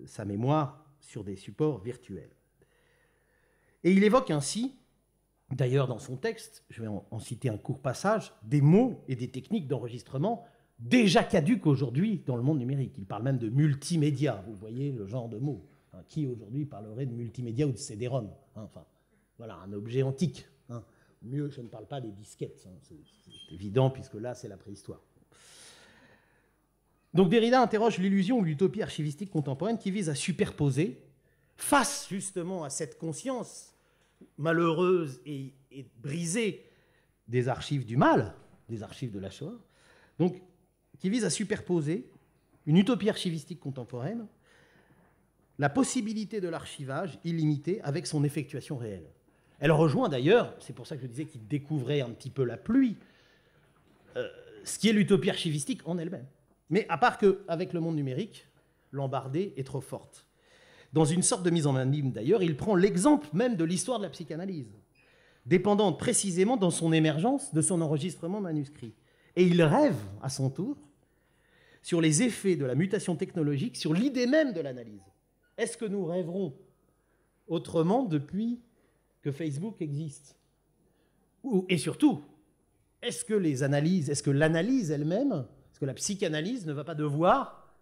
sa mémoire sur des supports virtuels. Et il évoque ainsi, d'ailleurs dans son texte, je vais en citer un court passage, des mots et des techniques d'enregistrement déjà caduques aujourd'hui dans le monde numérique. Il parle même de multimédia, vous voyez le genre de mots. Hein, qui aujourd'hui parlerait de multimédia ou de CD-ROM, hein, enfin, voilà, un objet antique. Hein. Mieux, je ne parle pas des disquettes, hein, c'est évident, puisque là, c'est la préhistoire. Donc Derrida interroge l'illusion ou l'utopie archivistique contemporaine qui vise à superposer, face justement à cette conscience malheureuse et brisée des archives du mal, des archives de la Shoah, donc qui vise à superposer une utopie archivistique contemporaine, la possibilité de l'archivage illimité avec son effectuation réelle. Elle rejoint d'ailleurs, c'est pour ça que je disais qu'il découvrait un petit peu la pluie, ce qui est l'utopie archivistique en elle-même. Mais à part qu'avec le monde numérique, l'embardée est trop forte. Dans une sorte de mise en abîme d'ailleurs, il prend l'exemple même de l'histoire de la psychanalyse, dépendante précisément dans son émergence de son enregistrement manuscrit. Et il rêve à son tour sur les effets de la mutation technologique, sur l'idée même de l'analyse. Est-ce que nous rêverons autrement depuis que Facebook existe ? Et surtout, est-ce que l'analyse elle-même, est-ce que la psychanalyse ne va pas devoir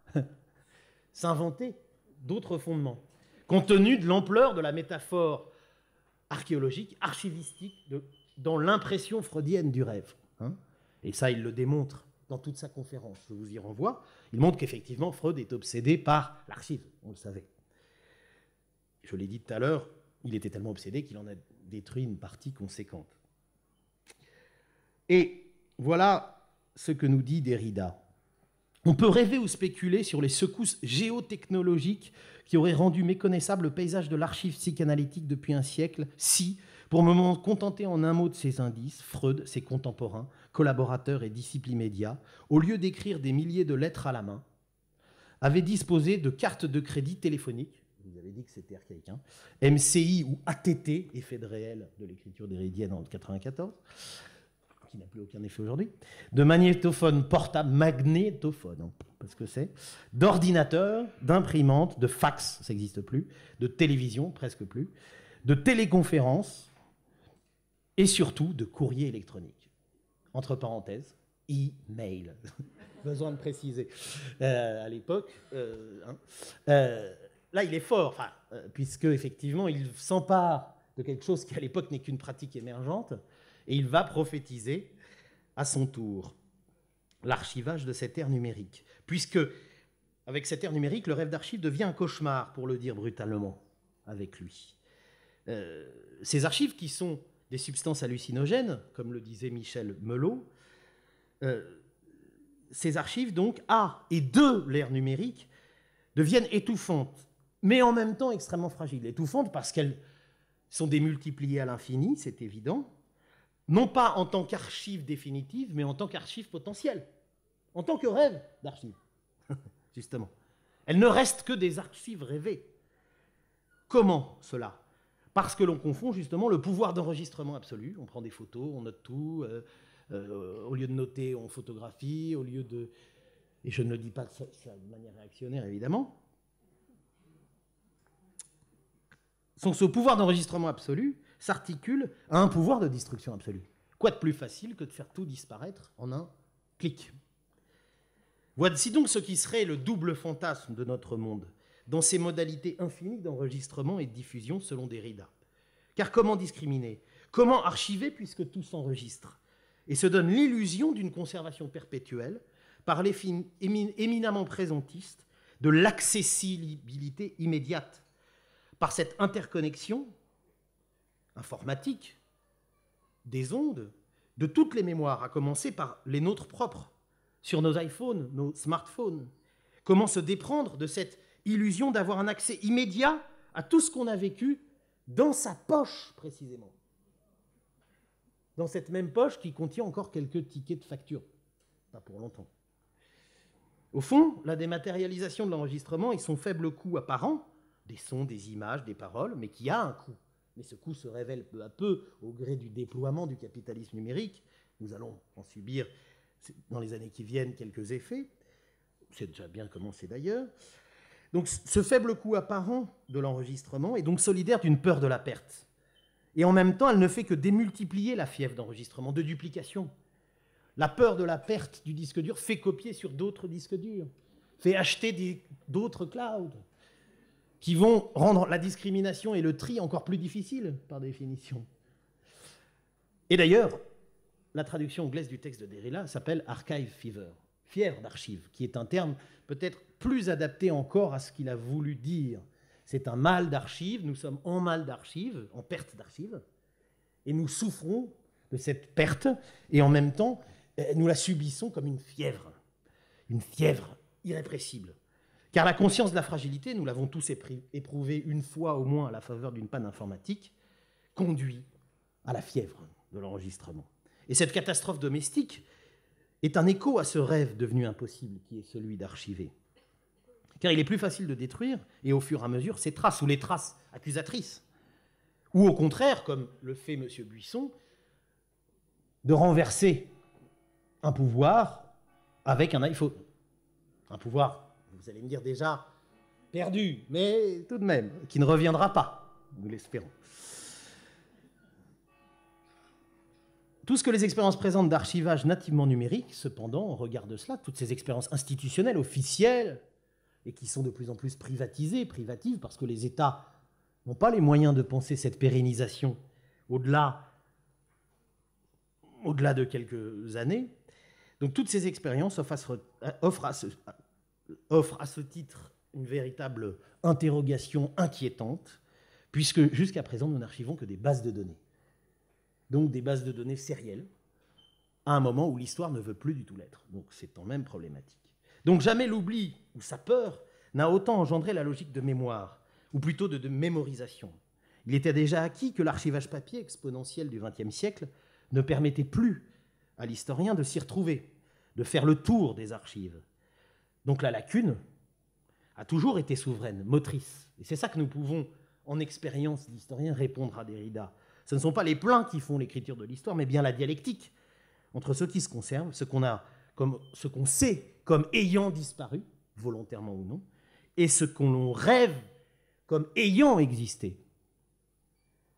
s'inventer d'autres fondements, compte tenu de l'ampleur de la métaphore archéologique, archivistique, dans l'impression freudienne du rêve, hein ? Et ça, il le démontre dans toute sa conférence, je vous y renvoie. Il montre qu'effectivement, Freud est obsédé par l'archive, on le savait. Je l'ai dit tout à l'heure, il était tellement obsédé qu'il en a détruit une partie conséquente. Et voilà ce que nous dit Derrida. On peut rêver ou spéculer sur les secousses géotechnologiques qui auraient rendu méconnaissable le paysage de l'archive psychanalytique depuis un siècle si, pour me contenter en un mot de ces indices, Freud, ses contemporains, collaborateurs et disciples immédiats, au lieu d'écrire des milliers de lettres à la main, avaient disposé de cartes de crédit téléphoniques, vous avez dit que c'était archaïque, hein, MCI ou ATT, effet de réel de l'écriture d'Héridienne en 1994, qui n'a plus aucun effet aujourd'hui, de magnétophone portable, magnétophone, hein, parce que c'est, d'ordinateur, d'imprimante, de fax, ça n'existe plus, de télévision, presque plus, de téléconférence, et surtout de courrier électronique. Entre parenthèses, e-mail. Besoin de préciser. À l'époque, là, il est fort, enfin, puisque effectivement, il s'empare de quelque chose qui, à l'époque, n'est qu'une pratique émergente, et il va prophétiser à son tour l'archivage de cette ère numérique. Puisque, avec cette ère numérique, le rêve d'archive devient un cauchemar, pour le dire brutalement, avec lui. Ces archives qui sont des substances hallucinogènes, comme le disait Michel Melot, ces archives, donc, et de l'ère numérique, deviennent étouffantes, mais en même temps extrêmement fragiles. Étouffantes parce qu'elles sont démultipliées à l'infini, c'est évident, non pas en tant qu'archive définitive, mais en tant qu'archive potentielle, en tant que rêve d'archive, justement. Elles ne restent que des archives rêvées. Comment cela ? Parce que l'on confond justement le pouvoir d'enregistrement absolu. On prend des photos, on note tout. Au lieu de noter, on photographie. Au lieu de... Et je ne le dis pas de manière réactionnaire, évidemment. Ce pouvoir d'enregistrement absolu s'articule à un pouvoir de destruction absolue. Quoi de plus facile que de faire tout disparaître en un clic ? Voici donc ce qui serait le double fantasme de notre monde, dans ses modalités infinies d'enregistrement et de diffusion selon Derrida. Car comment discriminer ? Comment archiver puisque tout s'enregistre ? Et se donne l'illusion d'une conservation perpétuelle par l'effet éminemment présentiste de l'accessibilité immédiate, par cette interconnexion informatique des ondes de toutes les mémoires, à commencer par les nôtres propres, sur nos iPhones, nos smartphones. Comment se déprendre de cette illusion d'avoir un accès immédiat à tout ce qu'on a vécu dans sa poche, précisément. Dans cette même poche qui contient encore quelques tickets de facture. Pas pour longtemps. Au fond, la dématérialisation de l'enregistrement et son faible coût apparent, des sons, des images, des paroles, mais qui a un coût. Mais ce coût se révèle peu à peu au gré du déploiement du capitalisme numérique. Nous allons en subir dans les années qui viennent quelques effets. C'est déjà bien commencé d'ailleurs. Donc ce faible coût apparent de l'enregistrement est donc solidaire d'une peur de la perte. Et en même temps, elle ne fait que démultiplier la fièvre d'enregistrement, de duplication. La peur de la perte du disque dur fait copier sur d'autres disques durs, fait acheter d'autres clouds, qui vont rendre la discrimination et le tri encore plus difficiles, par définition. Et d'ailleurs, la traduction anglaise du texte de Derrida s'appelle « archive fever », fièvre d'archives, qui est un terme peut-être plus adapté encore à ce qu'il a voulu dire. C'est un mal d'archives, nous sommes en mal d'archives, en perte d'archives, et nous souffrons de cette perte, et en même temps, nous la subissons comme une fièvre irrépressible. Car la conscience de la fragilité, nous l'avons tous éprouvé une fois au moins à la faveur d'une panne informatique, conduit à la fièvre de l'enregistrement. Et cette catastrophe domestique est un écho à ce rêve devenu impossible qui est celui d'archiver. Car il est plus facile de détruire, et au fur et à mesure, ces traces, ou les traces accusatrices. Ou au contraire, comme le fait M. Buisson, de renverser un pouvoir avec un iPhone. Un pouvoir, vous allez me dire déjà, perdu, mais tout de même, qui ne reviendra pas, nous l'espérons. Tout ce que les expériences présentent d'archivage nativement numérique, cependant, on regarde cela, toutes ces expériences institutionnelles, officielles, et qui sont de plus en plus privatives, parce que les États n'ont pas les moyens de penser cette pérennisation au-delà de quelques années. Donc toutes ces expériences offrent à ce titre une véritable interrogation inquiétante, puisque jusqu'à présent, nous n'archivons que des bases de données. Donc des bases de données sérielles, à un moment où l'histoire ne veut plus du tout l'être. Donc c'est quand même problématique. Donc jamais l'oubli ou sa peur n'a autant engendré la logique de mémoire, ou plutôt de mémorisation. Il était déjà acquis que l'archivage papier exponentiel du XXe siècle ne permettait plus à l'historien de s'y retrouver, de faire le tour des archives. Donc la lacune a toujours été souveraine, motrice. Et c'est ça que nous pouvons, en expérience d'historien, répondre à Derrida. Ce ne sont pas les plans qui font l'écriture de l'histoire, mais bien la dialectique entre ce qui se conserve, ce qu'on sait comme ayant disparu, volontairement ou non, et ce qu'on rêve comme ayant existé.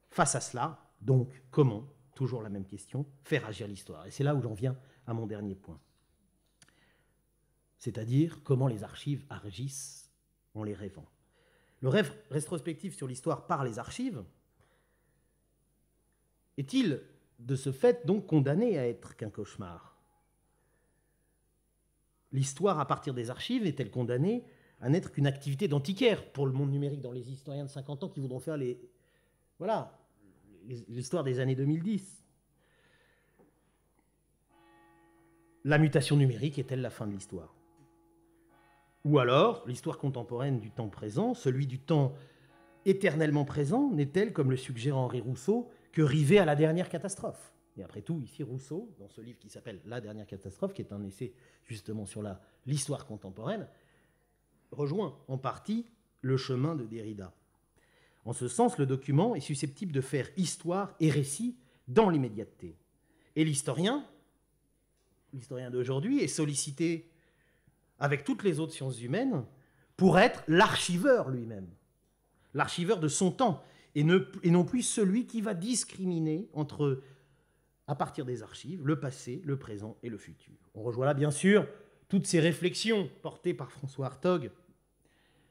Face à cela, donc, comment, toujours la même question, faire agir l'histoire? Et c'est là où j'en viens à mon dernier point. C'est-à-dire comment les archives agissent en les rêvant. Le rêve rétrospectif sur l'histoire par les archives est-il, de ce fait, donc condamné à être qu'un cauchemar? L'histoire, à partir des archives, est-elle condamnée à n'être qu'une activité d'antiquaire pour le monde numérique, dans les historiens de 50 ans qui voudront faire l'histoire des années 2010? La mutation numérique est-elle la fin de l'histoire? Ou alors, l'histoire contemporaine du temps présent, celui du temps éternellement présent, n'est-elle, comme le suggère Henri Rousseau, que rivée à la dernière catastrophe? Et après tout, ici, Rousseau, dans ce livre qui s'appelle « La dernière catastrophe », qui est un essai justement sur l'histoire contemporaine, rejoint en partie le chemin de Derrida. En ce sens, le document est susceptible de faire histoire et récit dans l'immédiateté. Et l'historien d'aujourd'hui est sollicité, avec toutes les autres sciences humaines, pour être l'archiveur lui-même, l'archiveur de son temps, et non plus celui qui va discriminer entre, à partir des archives, le passé, le présent et le futur. On rejoint là, bien sûr, toutes ces réflexions portées par François Hartog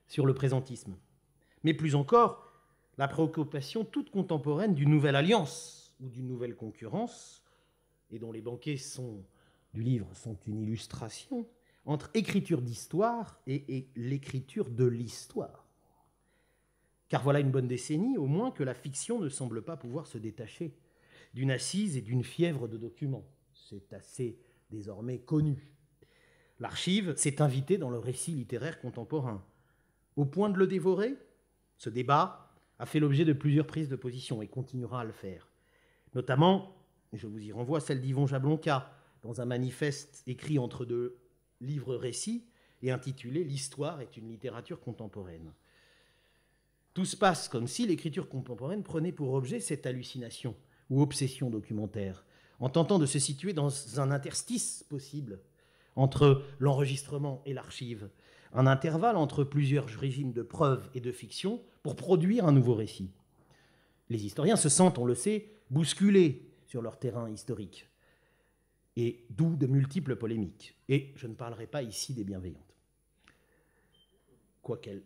sur le présentisme. Mais plus encore, la préoccupation toute contemporaine d'une nouvelle alliance ou d'une nouvelle concurrence, et dont les banquets du livre sont une illustration, entre écriture d'histoire et l'écriture de l'histoire. Car voilà une bonne décennie, au moins, que la fiction ne semble pas pouvoir se détacher d'une assise et d'une fièvre de documents. C'est assez désormais connu. L'archive s'est invitée dans le récit littéraire contemporain. Au point de le dévorer, ce débat a fait l'objet de plusieurs prises de position et continuera à le faire. Notamment, je vous y renvoie, celle d'Yvon Jablonka, dans un manifeste écrit entre deux livres récits et intitulé « L'histoire est une littérature contemporaine ». Tout se passe comme si l'écriture contemporaine prenait pour objet cette hallucination ou obsession documentaire, en tentant de se situer dans un interstice possible entre l'enregistrement et l'archive, un intervalle entre plusieurs régimes de preuve et de fiction pour produire un nouveau récit. Les historiens se sentent, on le sait, bousculés sur leur terrain historique, et d'où de multiples polémiques. Et je ne parlerai pas ici des bienveillantes, quoiqu'elles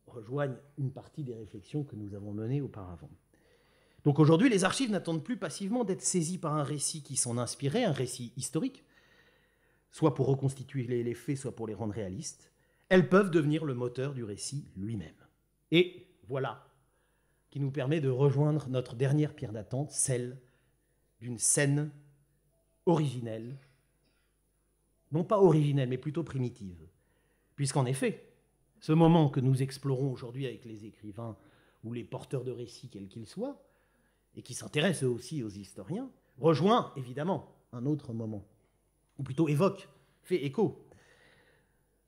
rejoignent une partie des réflexions que nous avons menées auparavant. Donc aujourd'hui, les archives n'attendent plus passivement d'être saisies par un récit qui s'en inspirait, un récit historique, soit pour reconstituer les faits, soit pour les rendre réalistes. Elles peuvent devenir le moteur du récit lui-même. Et voilà qui nous permet de rejoindre notre dernière pierre d'attente, celle d'une scène originelle, non pas originelle, mais plutôt primitive. Puisqu'en effet, ce moment que nous explorons aujourd'hui avec les écrivains ou les porteurs de récits, quels qu'ils soient, et qui s'intéressent eux aussi aux historiens, rejoint évidemment un autre moment, ou plutôt évoque, fait écho,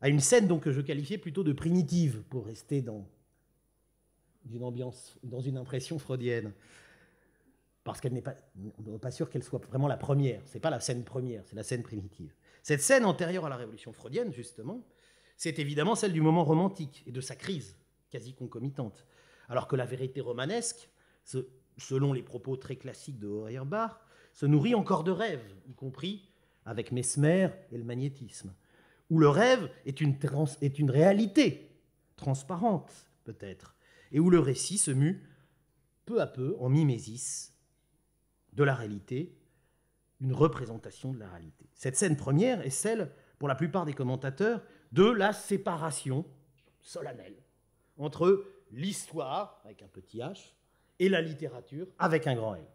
à une scène donc, que je qualifiais plutôt de primitive, pour rester dans une ambiance, dans une impression freudienne. Parce qu'elle n'est pas sûr qu'elle soit vraiment la première. Ce n'est pas la scène première, c'est la scène primitive. Cette scène antérieure à la révolution freudienne, justement, c'est évidemment celle du moment romantique et de sa crise quasi concomitante. Alors que la vérité romanesque, selon les propos très classiques de Feuerbach, se nourrit encore de rêves, y compris avec Mesmer et le magnétisme, où le rêve est une réalité transparente, peut-être, et où le récit se mue peu à peu en mimésis de la réalité, une représentation de la réalité. Cette scène première est celle, pour la plupart des commentateurs, de la séparation solennelle entre l'histoire, avec un petit h, et la littérature, avec un grand L.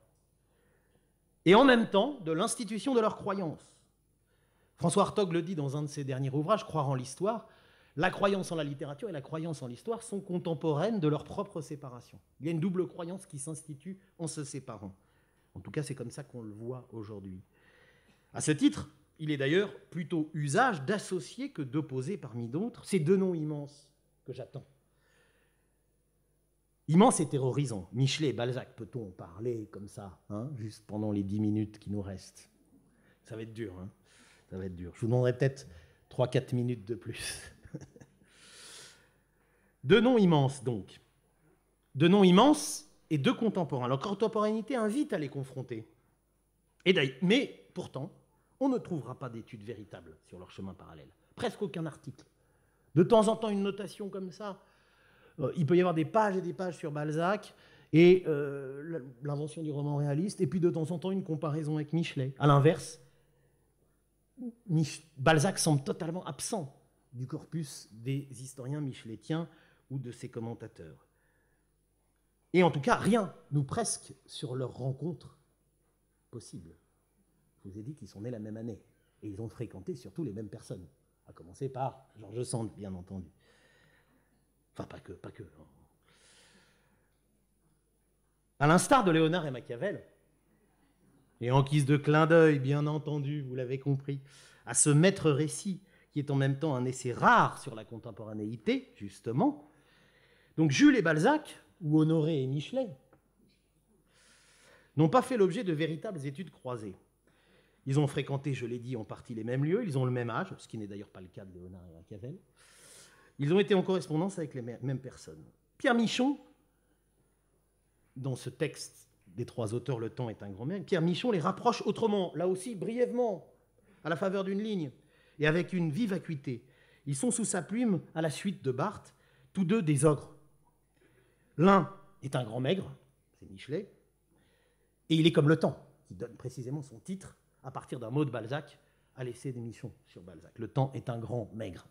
Et en même temps, de l'institution de leur croyance. François Hartog le dit dans un de ses derniers ouvrages, Croire en l'histoire, la croyance en la littérature et la croyance en l'histoire sont contemporaines de leur propre séparation. Il y a une double croyance qui s'institue en se séparant. En tout cas, c'est comme ça qu'on le voit aujourd'hui. À ce titre, il est d'ailleurs plutôt usage d'associer que d'opposer parmi d'autres ces deux noms immenses que j'attends. Immense et terrorisant. Michelet et Balzac, peut-on en parler comme ça, juste pendant les 10 minutes qui nous restent? Ça va être dur, ça va être dur. Je vous demanderai peut-être 3-4 minutes de plus. Deux noms immenses, donc. Deux noms immenses et deux contemporains. Leur contemporanéité invite à les confronter. Mais pourtant, on ne trouvera pas d'études véritables sur leur chemin parallèle. Presque aucun article. De temps en temps, une notation comme ça. Il peut y avoir des pages et des pages sur Balzac et l'invention du roman réaliste, et puis de temps en temps, une comparaison avec Michelet. À l'inverse, Balzac semble totalement absent du corpus des historiens michelétiens ou de ses commentateurs. Et en tout cas, rien, ou presque, sur leur rencontre possible. Je vous ai dit qu'ils sont nés la même année, et ils ont fréquenté surtout les mêmes personnes, à commencer par George Sand, bien entendu. Enfin, pas que. À l'instar de Léonard et Machiavel, et en guise de clin d'œil, bien entendu, vous l'avez compris, à ce maître récit qui est en même temps un essai rare sur la contemporanéité, justement. Donc Jules et Balzac, ou Honoré et Michelet, n'ont pas fait l'objet de véritables études croisées. Ils ont fréquenté, je l'ai dit, en partie les mêmes lieux, ils ont le même âge, ce qui n'est d'ailleurs pas le cas de Léonard et Machiavel. Ils ont été en correspondance avec les mêmes personnes. Pierre Michon, dans ce texte des trois auteurs, Le temps est un grand maître, Pierre Michon les rapproche autrement, là aussi brièvement, à la faveur d'une ligne, et avec une vive acuité. Ils sont sous sa plume, à la suite de Barthes, tous deux des ogres. L'un est un grand maigre, c'est Michelet, et il est comme le temps, qui donne précisément son titre à partir d'un mot de Balzac à l'essai des Michon sur Balzac. Le temps est un grand maigre.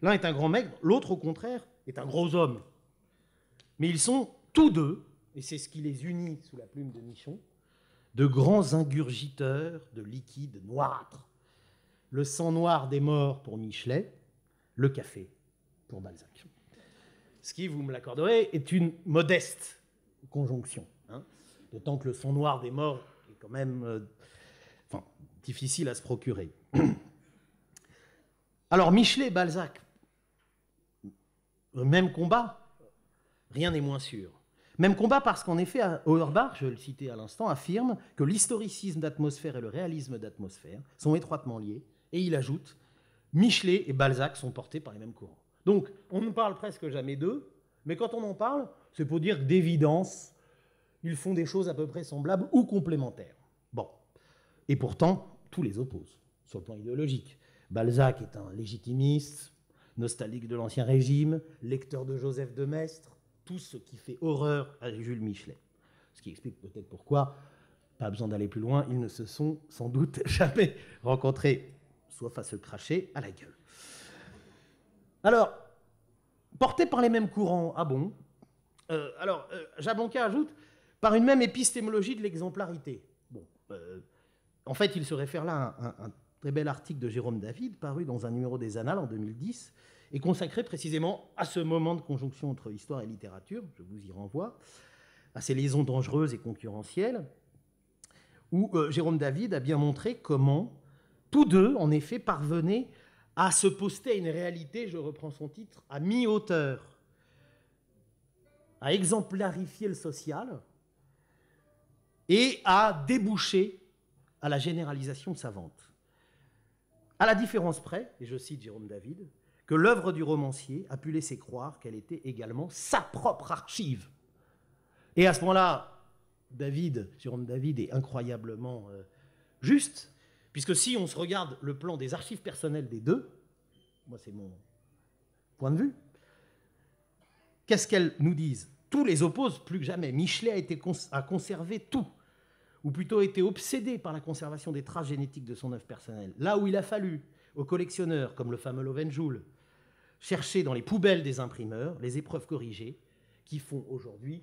L'un est un grand maigre, l'autre, au contraire, est un gros homme. Mais ils sont tous deux et c'est ce qui les unit sous la plume de Michon, de grands ingurgiteurs de liquide noirâtre. Le sang noir des morts pour Michelet, le café pour Balzac. Ce qui, vous me l'accorderez, est une modeste conjonction. Hein, d'autant que le sang noir des morts est quand même difficile à se procurer. Alors, Michelet et Balzac, même combat, rien n'est moins sûr. Même combat parce qu'en effet, Auerbach, je le citais à l'instant, affirme que l'historicisme d'atmosphère et le réalisme d'atmosphère sont étroitement liés, et il ajoute « Michelet et Balzac sont portés par les mêmes courants ». Donc, on ne parle presque jamais d'eux, mais quand on en parle, c'est pour dire que d'évidence, ils font des choses à peu près semblables ou complémentaires. Bon. Et pourtant, tout les oppose, sur le plan idéologique. Balzac est un légitimiste, nostalgique de l'Ancien Régime, lecteur de Joseph de Maistre, tout ce qui fait horreur à Jules Michelet. Ce qui explique peut-être pourquoi, pas besoin d'aller plus loin, ils ne se sont sans doute jamais rencontrés, sauf à se cracher à la gueule. Alors, portés par les mêmes courants, ah bon? Jablonka ajoute, par une même épistémologie de l'exemplarité. Bon, en fait, il se réfère là à un très bel article de Jérôme David, paru dans un numéro des Annales en 2010, et consacré précisément à ce moment de conjonction entre histoire et littérature, je vous y renvoie, à ces liaisons dangereuses et concurrentielles, où Jérôme David a bien montré comment tous deux, en effet, parvenaient à se poster à une réalité, je reprends son titre, à mi-hauteur, à exemplarifier le social et à déboucher à la généralisation savante. À la différence près, et je cite Jérôme David, que l'œuvre du romancier a pu laisser croire qu'elle était également sa propre archive. Et à ce moment-là, Jérôme David est incroyablement juste, puisque si on se regarde le plan des archives personnelles des deux, moi c'est mon point de vue, qu'est-ce qu'elles nous disent? Tout les oppose plus que jamais. Michelet a conservé tout, ou plutôt été obsédé par la conservation des traces génétiques de son œuvre personnelle, là où il a fallu aux collectionneurs, comme le fameux Lovenjoul, chercher dans les poubelles des imprimeurs les épreuves corrigées qui font aujourd'hui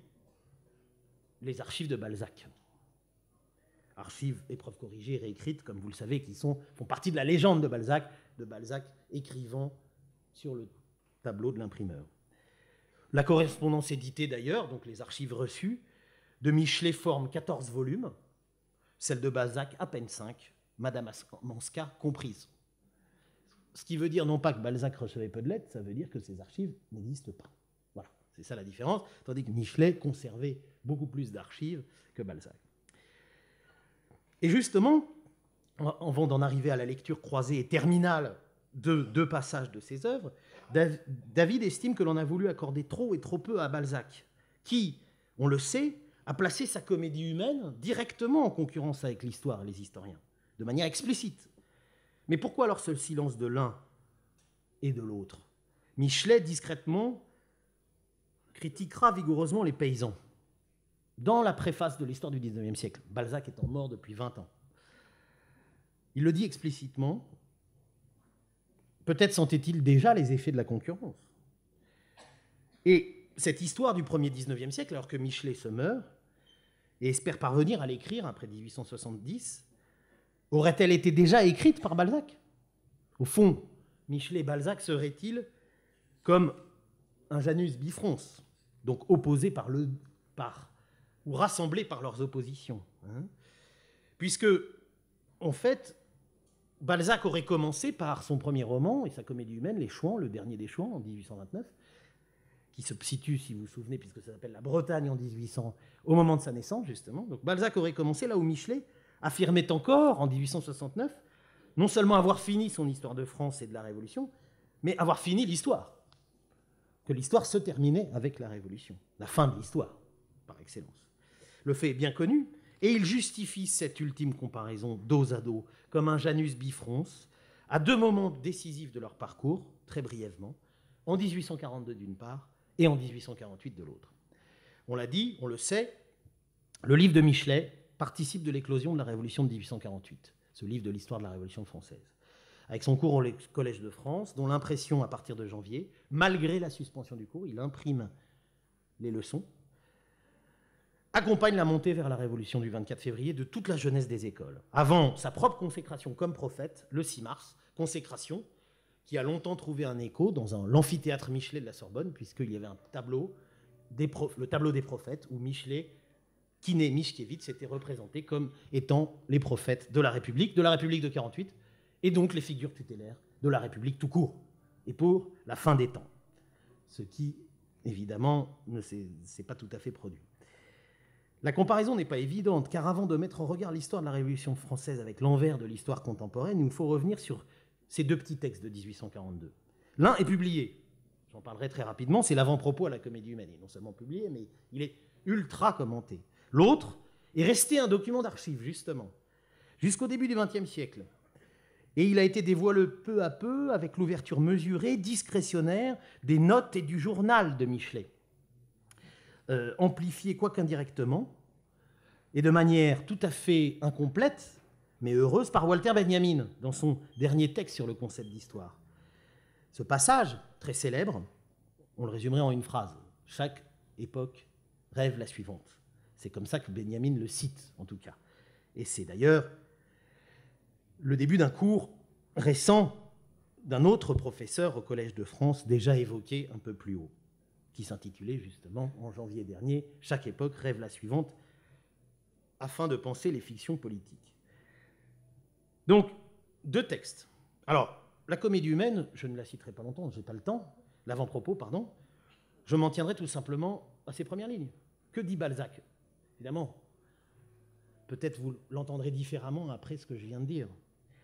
les archives de Balzac. Archives, épreuves corrigées, réécrites, comme vous le savez, qui font partie de la légende de Balzac écrivant sur le tableau de l'imprimeur. La correspondance éditée d'ailleurs, donc les archives reçues, de Michelet forme 14 volumes, celle de Balzac à peine 5, Madame Manska comprise. Ce qui veut dire non pas que Balzac recevait peu de lettres, ça veut dire que ces archives n'existent pas. Voilà, c'est ça la différence, tandis que Michelet conservait beaucoup plus d'archives que Balzac. Et justement, avant d'en arriver à la lecture croisée et terminale de deux passages de ses œuvres, David estime que l'on a voulu accorder trop et trop peu à Balzac, qui, on le sait, a placé sa comédie humaine directement en concurrence avec l'histoire et les historiens, de manière explicite. Mais pourquoi alors ce silence de l'un et de l'autre? Michelet, discrètement, critiquera vigoureusement les paysans. Dans la préface de l'histoire du XIXe siècle, Balzac étant mort depuis 20 ans, il le dit explicitement, peut-être sentait-il déjà les effets de la concurrence. Et cette histoire du premier XIXe siècle, alors que Michelet se meurt, et espère parvenir à l'écrire après 1870, aurait-elle été déjà écrite par Balzac? Au fond, Michelet et Balzac seraient-ils comme un Janus bifrons, donc opposés ou rassemblés par leurs oppositions, hein? Puisque, en fait, Balzac aurait commencé par son premier roman et sa comédie humaine, Les Chouans, le dernier des Chouans, en 1829, qui se situe, si vous vous souvenez, puisque ça s'appelle La Bretagne en 1800, au moment de sa naissance, justement. Donc Balzac aurait commencé là où Michelet affirmait encore, en 1869, non seulement avoir fini son histoire de France et de la Révolution, mais avoir fini l'histoire. Que l'histoire se terminait avec la Révolution, la fin de l'histoire, par excellence. Le fait est bien connu, et il justifie cette ultime comparaison dos à dos comme un Janus bifrons, à deux moments décisifs de leur parcours, très brièvement, en 1842 d'une part, et en 1848 de l'autre. On l'a dit, on le sait, le livre de Michelet participe de l'éclosion de la Révolution de 1848, ce livre de l'histoire de la Révolution française, avec son cours au Collège de France, dont l'impression à partir de janvier, malgré la suspension du cours, il imprime les leçons, accompagne la montée vers la révolution du 24 février de toute la jeunesse des écoles. Avant sa propre consécration comme prophète, le 6 mars, consécration qui a longtemps trouvé un écho dans l'amphithéâtre Michelet de la Sorbonne, puisqu'il y avait un tableau, le tableau des prophètes, où Michelet, Quinet, Mickiewicz étaient représentés comme étant les prophètes de la République de 48, et donc les figures tutélaires de la République tout court, et pour la fin des temps. Ce qui, évidemment, ne s'est pas tout à fait produit. La comparaison n'est pas évidente, car avant de mettre en regard l'histoire de la Révolution française avec l'envers de l'histoire contemporaine, il nous faut revenir sur ces deux petits textes de 1842. L'un est publié, j'en parlerai très rapidement, c'est l'avant-propos à la Comédie humaine. Il est non seulement publié, mais il est ultra commenté. L'autre est resté un document d'archives, justement, jusqu'au début du XXe siècle. Et il a été dévoilé peu à peu avec l'ouverture mesurée, discrétionnaire, des notes et du journal de Michelet. Amplifié, quoique indirectement, et de manière tout à fait incomplète, mais heureuse, par Walter Benjamin, dans son dernier texte sur le concept d'histoire. Ce passage, très célèbre, on le résumerait en une phrase. Chaque époque rêve la suivante. C'est comme ça que Benjamin le cite, en tout cas. Et c'est d'ailleurs le début d'un cours récent d'un autre professeur au Collège de France, déjà évoqué un peu plus haut, qui s'intitulait justement, en janvier dernier, « Chaque époque rêve la suivante », afin de penser les fictions politiques. Donc, deux textes. Alors, la Comédie humaine, je ne la citerai pas longtemps, je n'ai pas le temps, l'avant-propos, pardon, je m'en tiendrai tout simplement à ces premières lignes. Que dit Balzac? Évidemment, peut-être vous l'entendrez différemment après ce que je viens de dire.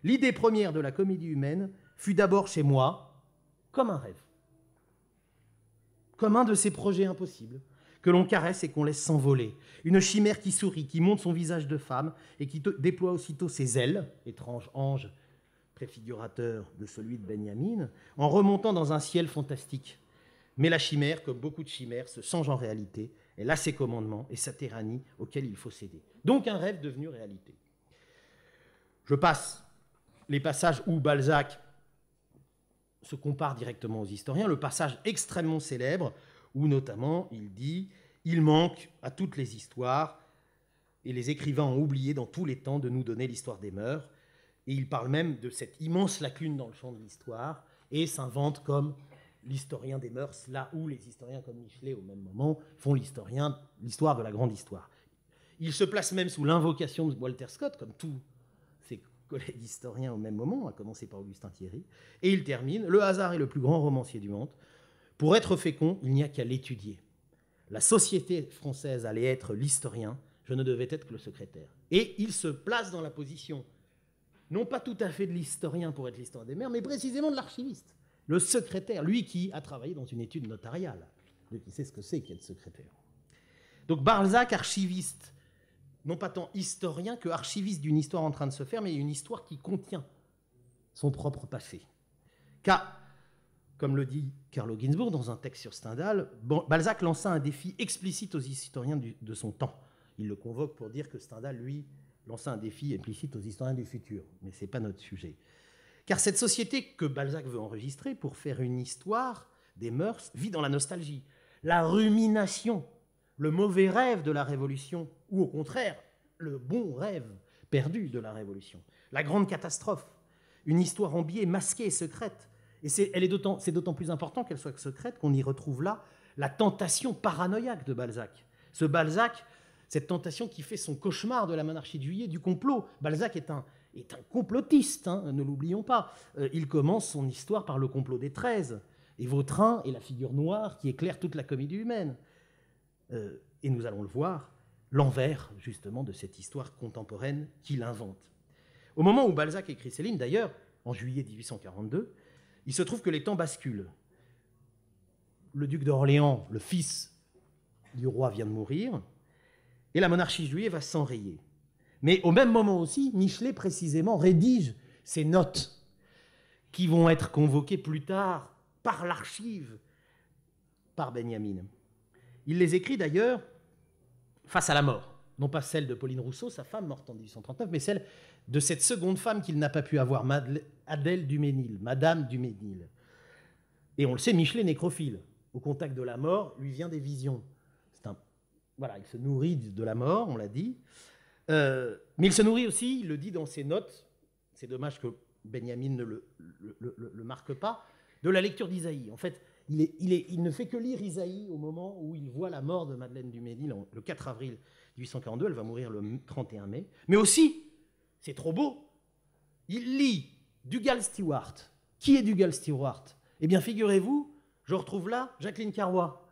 L'idée première de la Comédie humaine fut d'abord chez moi comme un rêve, comme un de ces projets impossibles que l'on caresse et qu'on laisse s'envoler. Une chimère qui sourit, qui monte son visage de femme et qui déploie aussitôt ses ailes, étrange ange préfigurateur de celui de Benjamin, en remontant dans un ciel fantastique. Mais la chimère, comme beaucoup de chimères, se change en réalité. Elle a ses commandements et sa tyrannie auxquels il faut céder. Donc un rêve devenu réalité. Je passe les passages où Balzac se compare directement aux historiens, le passage extrêmement célèbre où notamment il dit « Il manque à toutes les histoires, et les écrivains ont oublié dans tous les temps de nous donner l'histoire des mœurs. » Et il parle même de cette immense lacune dans le champ de l'histoire et s'invente comme l'historien des mœurs, là où les historiens comme Michelet, au même moment, font l'histoire de la grande histoire. Il se place même sous l'invocation de Walter Scott, comme tous ses collègues historiens au même moment, à commencer par Augustin Thierry, et il termine « Le hasard est le plus grand romancier du monde. Pour être fécond, il n'y a qu'à l'étudier. La société française allait être l'historien, je ne devais être que le secrétaire. » Et il se place dans la position, non pas tout à fait de l'historien pour être l'histoire des mers, mais précisément de l'archiviste, le secrétaire, lui qui a travaillé dans une étude notariale, lui qui sait ce que c'est qu'être secrétaire. Donc Balzac, archiviste, non pas tant historien que archiviste d'une histoire en train de se faire, mais une histoire qui contient son propre passé. Car, comme le dit Carlo Ginzburg dans un texte sur Stendhal, Balzac lança un défi explicite aux historiens de son temps. Il le convoque pour dire que Stendhal, lui, lança un défi implicite aux historiens du futur. Mais ce n'est pas notre sujet. Car cette société que Balzac veut enregistrer pour faire une histoire des mœurs vit dans la nostalgie, la rumination, le mauvais rêve de la Révolution, ou au contraire, le bon rêve perdu de la Révolution. La grande catastrophe, une histoire en biais, masquée et secrète. Et c'est d'autant plus important qu'elle soit secrète qu'on y retrouve là la tentation paranoïaque de Balzac. Ce Balzac, cette tentation qui fait son cauchemar de la monarchie de Juillet, du complot. Balzac est un complotiste, hein, ne l'oublions pas. Il commence son histoire par le complot des 13, et Vautrin est la figure noire qui éclaire toute la comédie humaine. Et nous allons le voir, l'envers, justement, de cette histoire contemporaine qu'il invente. Au moment où Balzac écrit Céline, d'ailleurs, en juillet 1842, il se trouve que les temps basculent. Le duc d'Orléans, le fils du roi, vient de mourir, et la monarchie de Juillet va s'enrayer. Mais au même moment aussi, Michelet, précisément, rédige ces notes qui vont être convoquées plus tard par l'archive, par Benjamin. Il les écrit d'ailleurs face à la mort, non pas celle de Pauline Rousseau, sa femme morte en 1839, mais celle de cette seconde femme qu'il n'a pas pu avoir, Adèle Duménil, Madame Duménil. Et on le sait, Michelet, nécrophile, au contact de la mort, lui vient des visions. C'est un voilà, il se nourrit de la mort, on l'a dit. Mais il se nourrit aussi, il le dit dans ses notes, c'est dommage que Benjamin ne le marque pas, de la lecture d'Isaïe. En fait, il ne fait que lire Isaïe au moment où il voit la mort de Madeleine du Mesnil le 4 avril 1842, elle va mourir le 31 mai. Mais aussi, c'est trop beau, il lit Dugald Stewart. Qui est Dugald Stewart? Eh bien, figurez-vous, je retrouve là Jacqueline Carrois,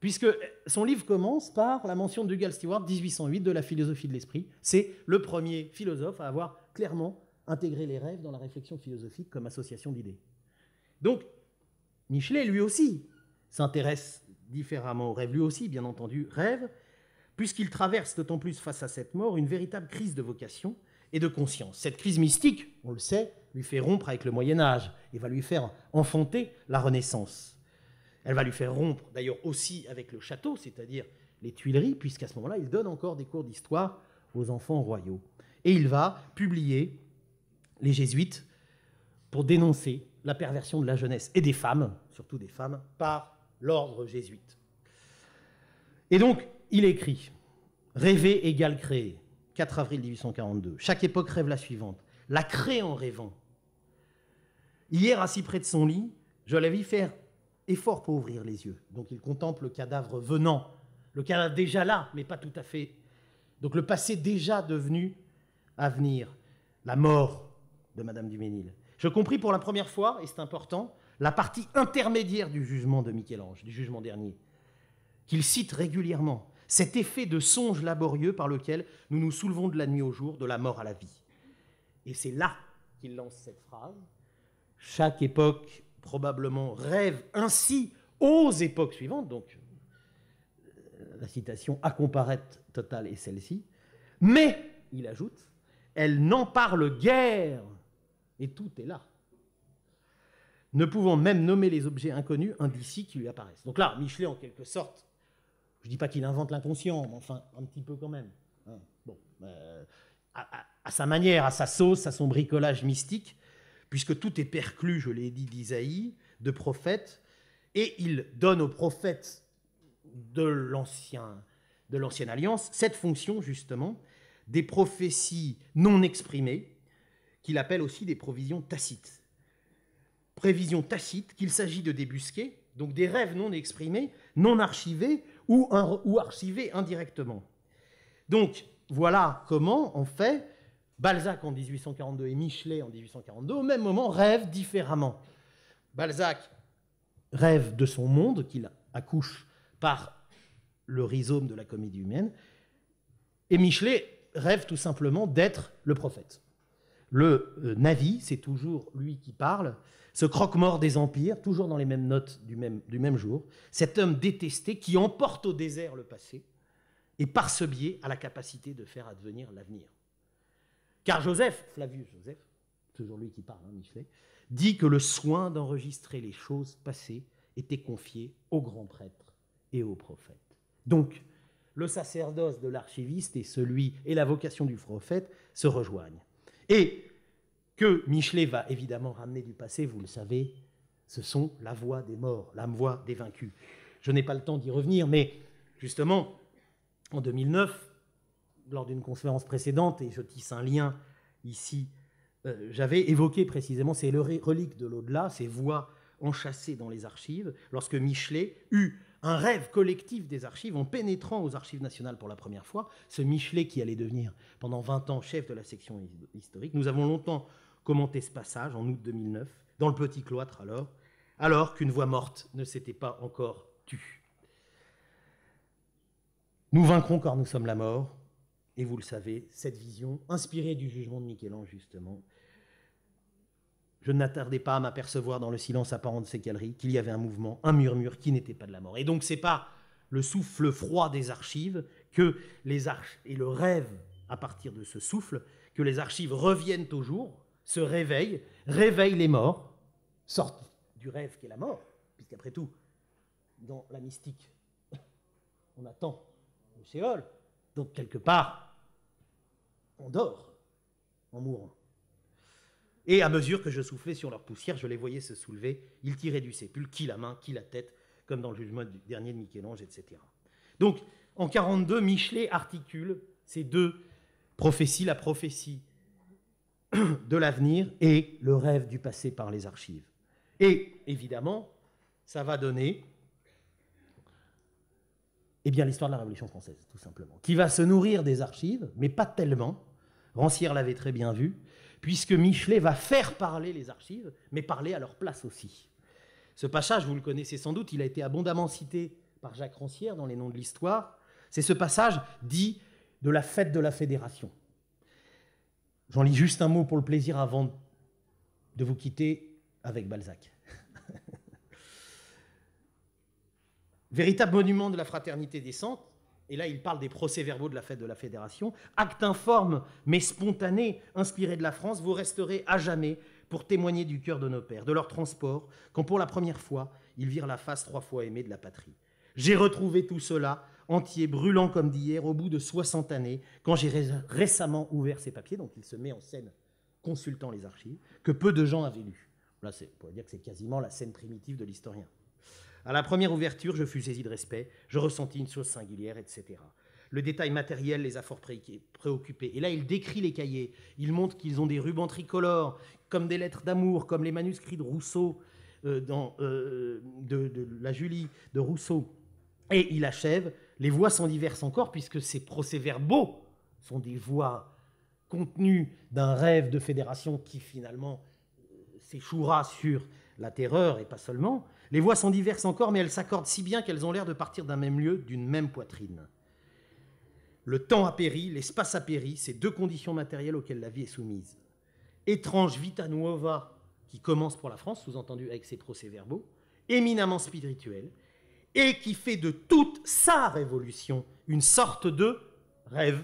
puisque son livre commence par la mention de Dugald Stewart, 1808, de la philosophie de l'esprit. C'est le premier philosophe à avoir clairement intégré les rêves dans la réflexion philosophique comme association d'idées. Donc, Michelet, lui aussi, s'intéresse différemment aux rêves. Lui aussi, bien entendu, rêve, puisqu'il traverse d'autant plus face à cette mort une véritable crise de vocation et de conscience. Cette crise mystique, on le sait, lui fait rompre avec le Moyen-Âge et va lui faire enfanter la Renaissance. Elle va lui faire rompre d'ailleurs aussi avec le château, c'est-à-dire les Tuileries, puisqu'à ce moment-là, il donne encore des cours d'histoire aux enfants royaux. Et il va publier les Jésuites pour dénoncer la perversion de la jeunesse et des femmes, surtout des femmes, par l'ordre jésuite. Et donc, il écrit « Rêver égale créer », 4 avril 1842. Chaque époque rêve la suivante. La crée en rêvant. Hier, assis près de son lit, je l'ai vu faire effort pour ouvrir les yeux. Donc, il contemple le cadavre venant, le cadavre déjà là, mais pas tout à fait. Donc, le passé déjà devenu avenir, la mort de Madame du Mesnil. Je compris pour la première fois, et c'est important, la partie intermédiaire du jugement de Michel-Ange, du jugement dernier, qu'il cite régulièrement, cet effet de songe laborieux par lequel nous nous soulevons de la nuit au jour, de la mort à la vie. Et c'est là qu'il lance cette phrase. Chaque époque, probablement, rêve ainsi aux époques suivantes, donc la citation à comparaître totale est celle-ci, mais, il ajoute, elle n'en parle guère. Et tout est là. Ne pouvant même nommer les objets inconnus, indicibles qui lui apparaissent. Donc là, Michelet, en quelque sorte, je ne dis pas qu'il invente l'inconscient, mais enfin, un petit peu quand même. Hein. Bon, à sa manière, à sa sauce, à son bricolage mystique, puisque tout est perclus, je l'ai dit, d'Isaïe, de prophètes, et il donne aux prophètes de l'ancienne alliance cette fonction, justement, des prophéties non exprimées, qu'il appelle aussi des provisions tacites. Prévisions tacites qu'il s'agit de débusquer, donc des rêves non exprimés, non archivés ou archivés indirectement. Donc voilà comment, en fait, Balzac en 1842 et Michelet en 1842, au même moment, rêvent différemment. Balzac rêve de son monde qu'il accouche par le rhizome de la comédie humaine, et Michelet rêve tout simplement d'être le prophète. Le Navi, c'est toujours lui qui parle, ce croque-mort des empires, toujours dans les mêmes notes du même jour, cet homme détesté qui emporte au désert le passé et par ce biais a la capacité de faire advenir l'avenir. Car Joseph, Flavius Joseph, toujours lui qui parle, Michelet, dit que le soin d'enregistrer les choses passées était confié aux grands prêtres et aux prophètes. Donc, le sacerdoce de l'archiviste et la vocation du prophète se rejoignent. Et que Michelet va évidemment ramener du passé, vous le savez, ce sont la voix des morts, la voix des vaincus. Je n'ai pas le temps d'y revenir, mais justement, en 2009, lors d'une conférence précédente, et je tisse un lien ici, j'avais évoqué précisément ces reliques de l'au-delà, ces voix enchâssées dans les archives, lorsque Michelet eut un rêve collectif des archives en pénétrant aux archives nationales pour la première fois, ce Michelet qui allait devenir pendant 20 ans chef de la section historique. Nous avons longtemps commenté ce passage en août 2009, dans le petit cloître alors qu'une voix morte ne s'était pas encore tue. Nous vaincrons car nous sommes la mort, et vous le savez, cette vision, inspirée du jugement de Michel-Ange justement, je ne m'attardais pas à m'apercevoir dans le silence apparent de ces galeries qu'il y avait un mouvement, un murmure qui n'était pas de la mort. Et donc, ce n'est pas le souffle froid des archives et le rêve à partir de ce souffle, que les archives reviennent au jour, se réveillent les morts, sortent du rêve qu'est la mort, puisqu'après tout, dans la mystique, on attend le Sheol. Donc, quelque part, on dort en mourant. Et à mesure que je soufflais sur leur poussière, je les voyais se soulever, ils tiraient du sépulcre, qui la main, qui la tête, comme dans le jugement dernier de Michel-Ange, etc. Donc, En 1942, Michelet articule ces deux prophéties, la prophétie de l'avenir et le rêve du passé par les archives. Et évidemment, ça va donner l'histoire de la Révolution française, tout simplement, qui va se nourrir des archives, mais pas tellement. Rancière l'avait très bien vu, puisque Michelet va faire parler les archives, mais parler à leur place aussi. Ce passage, vous le connaissez sans doute, il a été abondamment cité par Jacques Rancière dans les Noms de l'Histoire. C'est ce passage dit de la fête de la Fédération. J'en lis juste un mot pour le plaisir avant de vous quitter avec Balzac. Véritable monument de la fraternité décente, et là il parle des procès-verbaux de la fête de la Fédération, acte informe mais spontané, inspiré de la France, vous resterez à jamais pour témoigner du cœur de nos pères, de leur transport, quand pour la première fois, ils virent la face 3 fois aimée de la patrie. J'ai retrouvé tout cela, entier, brûlant comme d'hier, au bout de 60 années, quand j'ai récemment ouvert ces papiers, donc il se met en scène consultant les archives, que peu de gens avaient lus. Là, on pourrait dire que c'est quasiment la scène primitive de l'historien. À la première ouverture, je fus saisi de respect, je ressentis une chose singulière, etc. Le détail matériel les a fort préoccupés. Et là, il décrit les cahiers. Il montre qu'ils ont des rubans tricolores, comme des lettres d'amour, comme les manuscrits de Rousseau, de la Julie de Rousseau. Et il achève, les voix sont diverses encore, puisque ces procès-verbaux sont des voix contenues d'un rêve de fédération qui finalement s'échouera sur la terreur et pas seulement. Les voix sont diverses encore, mais elles s'accordent si bien qu'elles ont l'air de partir d'un même lieu, d'une même poitrine. Le temps a péri, l'espace a péri, ces deux conditions matérielles auxquelles la vie est soumise. Étrange vita nuova qui commence pour la France, sous-entendu avec ses procès-verbaux, éminemment spirituel, et qui fait de toute sa révolution une sorte de rêve,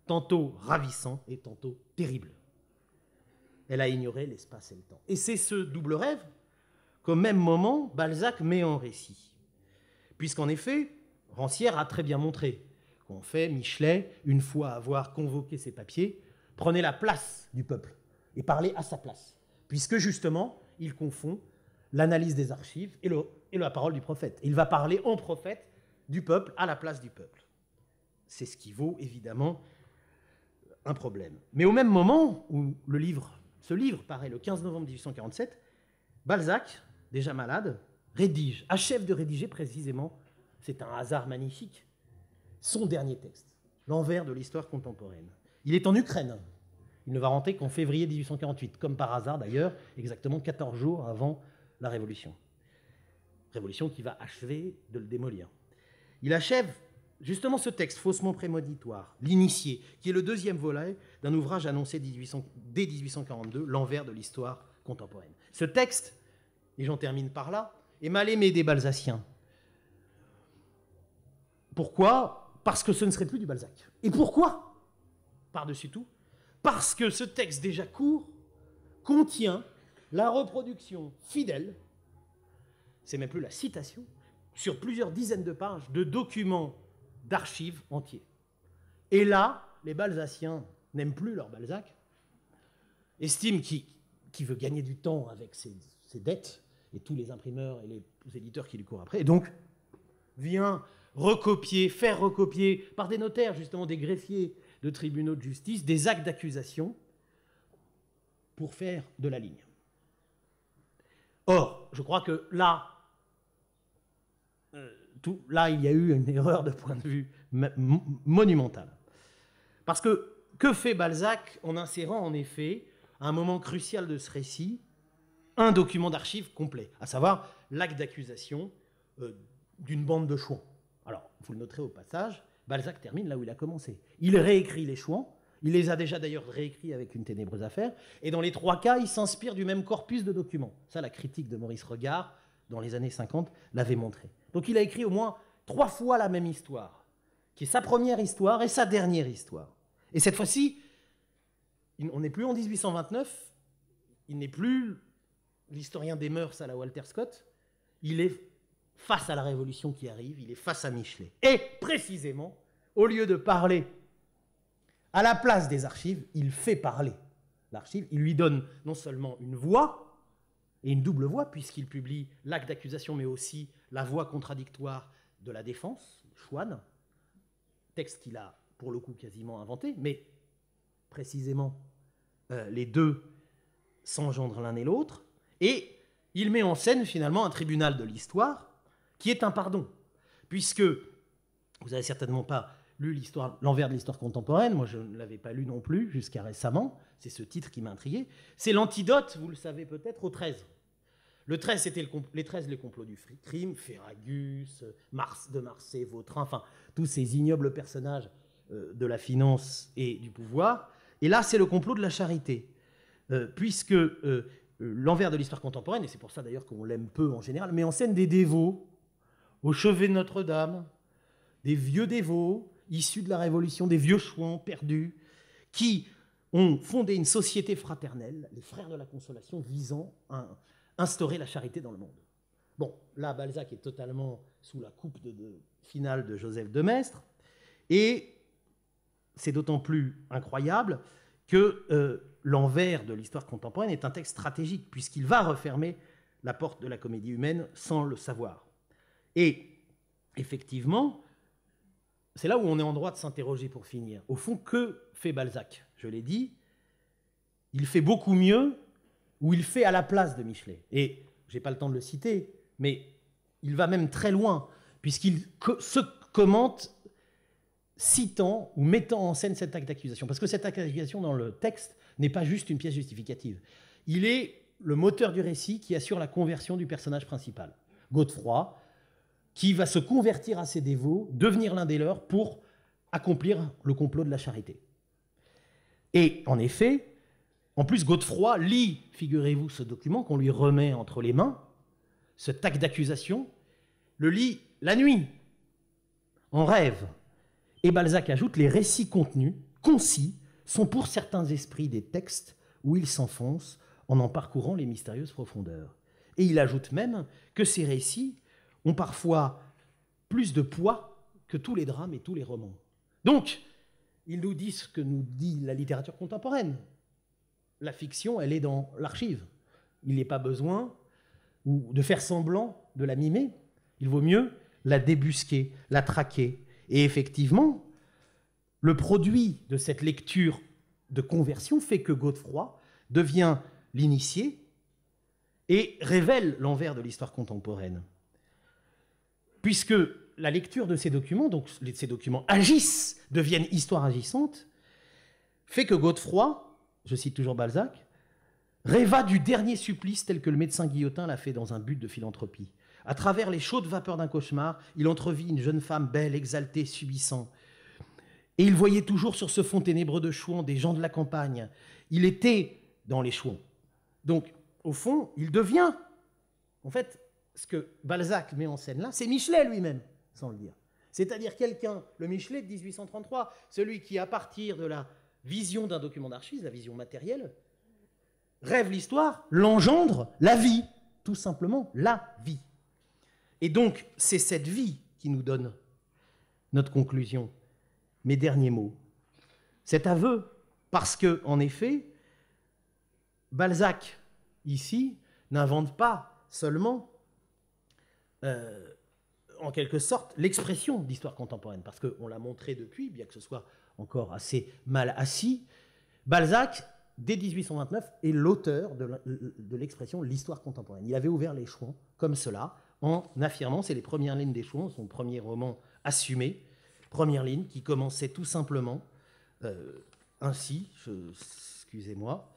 tantôt ravissant et tantôt terrible. Elle a ignoré l'espace et le temps. Et c'est ce double rêve qu'au même moment, Balzac met en récit. Puisqu'en effet, Rancière a très bien montré qu'en fait, Michelet, une fois avoir convoqué ses papiers, prenait la place du peuple et parlait à sa place. Puisque justement, il confond l'analyse des archives et la parole du prophète. Il va parler en prophète du peuple à la place du peuple. C'est ce qui vaut évidemment un problème. Mais au même moment où ce livre paraît le 15 novembre 1847, Balzac, déjà malade, achève de rédiger précisément, c'est un hasard magnifique, son dernier texte, L'envers de l'histoire contemporaine. Il est en Ukraine. Il ne va rentrer qu'en février 1848, comme par hasard d'ailleurs, exactement 14 jours avant la Révolution. Révolution qui va achever de le démolir. Il achève justement ce texte faussement prémonitoire, L'Initié, qui est le deuxième volet d'un ouvrage annoncé dès 1842, L'envers de l'histoire contemporaine. Ce texte, et j'en termine par là, est mal aimé des Balzaciens. Pourquoi ? Parce que ce ne serait plus du Balzac. Et pourquoi ? Par-dessus tout, parce que ce texte déjà court contient la reproduction fidèle, c'est même plus la citation, sur plusieurs dizaines de pages de documents d'archives entiers. Et là, les Balzaciens n'aiment plus leur Balzac, estiment qu'il veut gagner du temps avec ses dettes, et tous les imprimeurs et les éditeurs qui lui courent après, et donc vient faire recopier par des notaires, justement des greffiers de tribunaux de justice, des actes d'accusation pour faire de la ligne. Or, je crois que là, il y a eu une erreur de point de vue monumentale. Parce que fait Balzac en insérant en effet, à un moment crucial de ce récit, un document d'archives complet, à savoir l'acte d'accusation d'une bande de chouans. Alors, vous le noterez au passage, Balzac termine là où il a commencé. Il réécrit les chouans, il les a déjà d'ailleurs réécrits avec Une ténébreuse affaire, et dans les 3 cas, il s'inspire du même corpus de documents. Ça, la critique de Maurice Regard, dans les années 50, l'avait montré. Donc il a écrit au moins 3 fois la même histoire, qui est sa première histoire et sa dernière histoire. Et cette fois-ci, on n'est plus en 1829, il n'est plus l'historien des mœurs à la Walter Scott, il est face à la Révolution qui arrive, il est face à Michelet. Et précisément, au lieu de parler à la place des archives, il fait parler l'archive, il lui donne non seulement une voix, et une double voix, puisqu'il publie l'acte d'accusation, mais aussi la voix contradictoire de la défense, Chouane, texte qu'il a pour le coup quasiment inventé, mais précisément les deux s'engendrent l'un et l'autre, et il met en scène finalement un tribunal de l'histoire qui est un pardon, puisque vous n'avez certainement pas lu l'envers de l'histoire contemporaine, moi je ne l'avais pas lu non plus jusqu'à récemment, c'est ce titre qui m'a intrigué, c'est l'antidote, vous le savez peut-être, au 13. Le 13, c'était les complots du crime, Ferragus, de Marsay, Vautrin, enfin tous ces ignobles personnages de la finance et du pouvoir. Et là, c'est le complot de la charité, puisque l'envers de l'histoire contemporaine, et c'est pour ça d'ailleurs qu'on l'aime peu en général, met en scène des dévots au chevet de Notre-Dame, des vieux dévots issus de la Révolution, des vieux chouans perdus, qui ont fondé une société fraternelle, les Frères de la Consolation, visant à instaurer la charité dans le monde. Bon, là, Balzac est totalement sous la coupe finale de Joseph de Maistre, et c'est d'autant plus incroyable que l'envers de l'histoire contemporaine est un texte stratégique, puisqu'il va refermer la porte de la comédie humaine sans le savoir. Et effectivement, c'est là où on est en droit de s'interroger pour finir. Au fond, que fait Balzac? Je l'ai dit, il fait beaucoup mieux, ou il fait à la place de Michelet. Et je n'ai pas le temps de le citer, mais il va même très loin, puisqu'il se commente citant ou mettant en scène cet acte d'accusation. Parce que cet acte d'accusation dans le texte n'est pas juste une pièce justificative. Il est le moteur du récit qui assure la conversion du personnage principal, Godefroy, qui va se convertir à ses dévots, devenir l'un des leurs pour accomplir le complot de la charité. Et en effet, en plus, Godefroy lit, figurez-vous, ce document qu'on lui remet entre les mains, cet acte d'accusation, le lit la nuit, en rêve. Et Balzac ajoute, les récits contenus, concis, sont pour certains esprits des textes où ils s'enfoncent en parcourant les mystérieuses profondeurs. Et il ajoute même que ces récits ont parfois plus de poids que tous les drames et tous les romans. Donc, ils nous disent ce que nous dit la littérature contemporaine. La fiction, elle est dans l'archive. Il n'est pas besoin de faire semblant de la mimer. Il vaut mieux la débusquer, la traquer. Et effectivement, le produit de cette lecture de conversion fait que Godefroy devient l'initié et révèle l'envers de l'histoire contemporaine. Puisque la lecture de ces documents, donc ces documents agissent, deviennent histoire agissante, fait que Godefroy, je cite toujours Balzac, rêva du dernier supplice tel que le médecin Guillotin l'a fait dans un but de philanthropie. À travers les chaudes vapeurs d'un cauchemar, il entrevit une jeune femme belle, exaltée, subissant. Et il voyait toujours sur ce fond ténébreux de Chouans des gens de la campagne. Il était dans les Chouans. Donc, au fond, il devient, en fait, ce que Balzac met en scène là, c'est Michelet lui-même, sans le dire. C'est-à-dire quelqu'un, le Michelet de 1833, celui qui, à partir de la vision d'un document d'archives, la vision matérielle, rêve l'histoire, l'engendre, la vie, tout simplement la vie. Et donc, c'est cette vie qui nous donne notre conclusion, mes derniers mots. Cet aveu, parce que, en effet, Balzac, ici, n'invente pas seulement en quelque sorte, l'expression d'histoire contemporaine, parce qu'on l'a montré depuis, bien que ce soit encore assez mal assis, Balzac, dès 1829, est l'auteur de l'expression l'histoire contemporaine. Il avait ouvert les Chouans comme cela, en affirmant, c'est les premières lignes des Chouans, son premier roman assumé, première ligne qui commençait tout simplement ainsi, excusez-moi,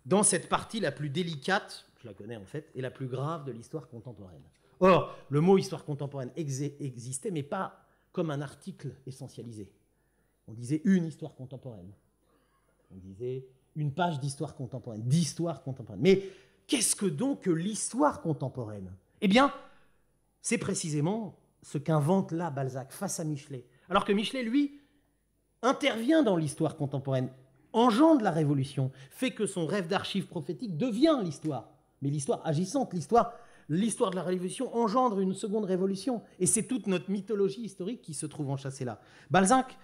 dans cette partie la plus délicate, je la connais en fait, et la plus grave de l'histoire contemporaine. Or, le mot histoire contemporaine existait, mais pas comme un article essentialisé. On disait une histoire contemporaine. On disait une page d'histoire contemporaine, d'histoire contemporaine. Mais qu'est-ce que donc l'histoire contemporaine? Eh bien, c'est précisément ce qu'invente là Balzac face à Michelet. Alors que Michelet, lui, intervient dans l'histoire contemporaine, engendre la révolution, fait que son rêve d'archives prophétiques devient l'histoire. Mais l'histoire agissante, l'histoire de la révolution engendre une seconde révolution. Et c'est toute notre mythologie historique qui se trouve enchâssée là. Balzac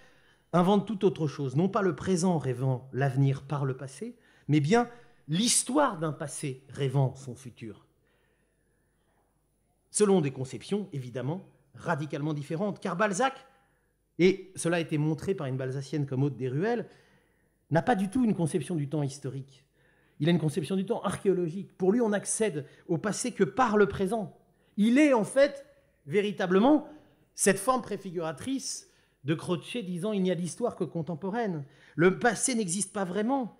invente tout autre chose, non pas le présent rêvant l'avenir par le passé, mais bien l'histoire d'un passé rêvant son futur. Selon des conceptions, évidemment, radicalement différentes, car Balzac et cela a été montré par une Balzacienne comme Aude Desruelles, n'a pas du tout une conception du temps historique. Il a une conception du temps archéologique. Pour lui, on n'accède au passé que par le présent. Il est en fait, véritablement, cette forme préfiguratrice de Croce disant « il n'y a d'histoire que contemporaine ». Le passé n'existe pas vraiment.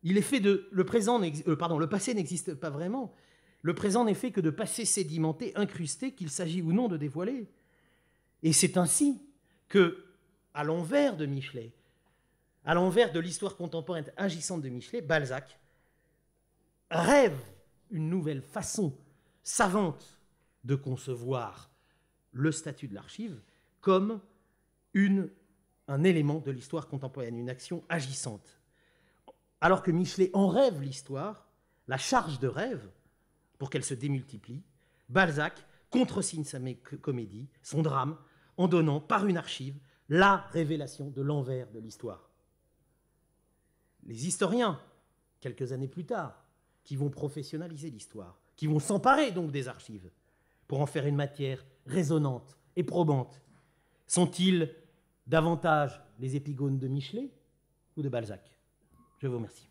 Il est fait de... le passé n'existe pas vraiment. Le présent n'est fait que de passé sédimenté, incrusté, qu'il s'agit ou non de dévoiler. Et c'est ainsi que, à l'envers de Michelet, à l'envers de l'histoire contemporaine agissante de Michelet, Balzac rêve une nouvelle façon savante de concevoir le statut de l'archive comme un élément de l'histoire contemporaine, une action agissante. Alors que Michelet en rêve l'histoire, la charge de rêve, pour qu'elle se démultiplie, Balzac contresigne sa comédie, son drame, en donnant par une archive la révélation de l'envers de l'histoire. Les historiens, quelques années plus tard, qui vont professionnaliser l'histoire, qui vont s'emparer donc des archives pour en faire une matière résonante et probante, sont-ils davantage les épigones de Michelet ou de Balzac? Je vous remercie.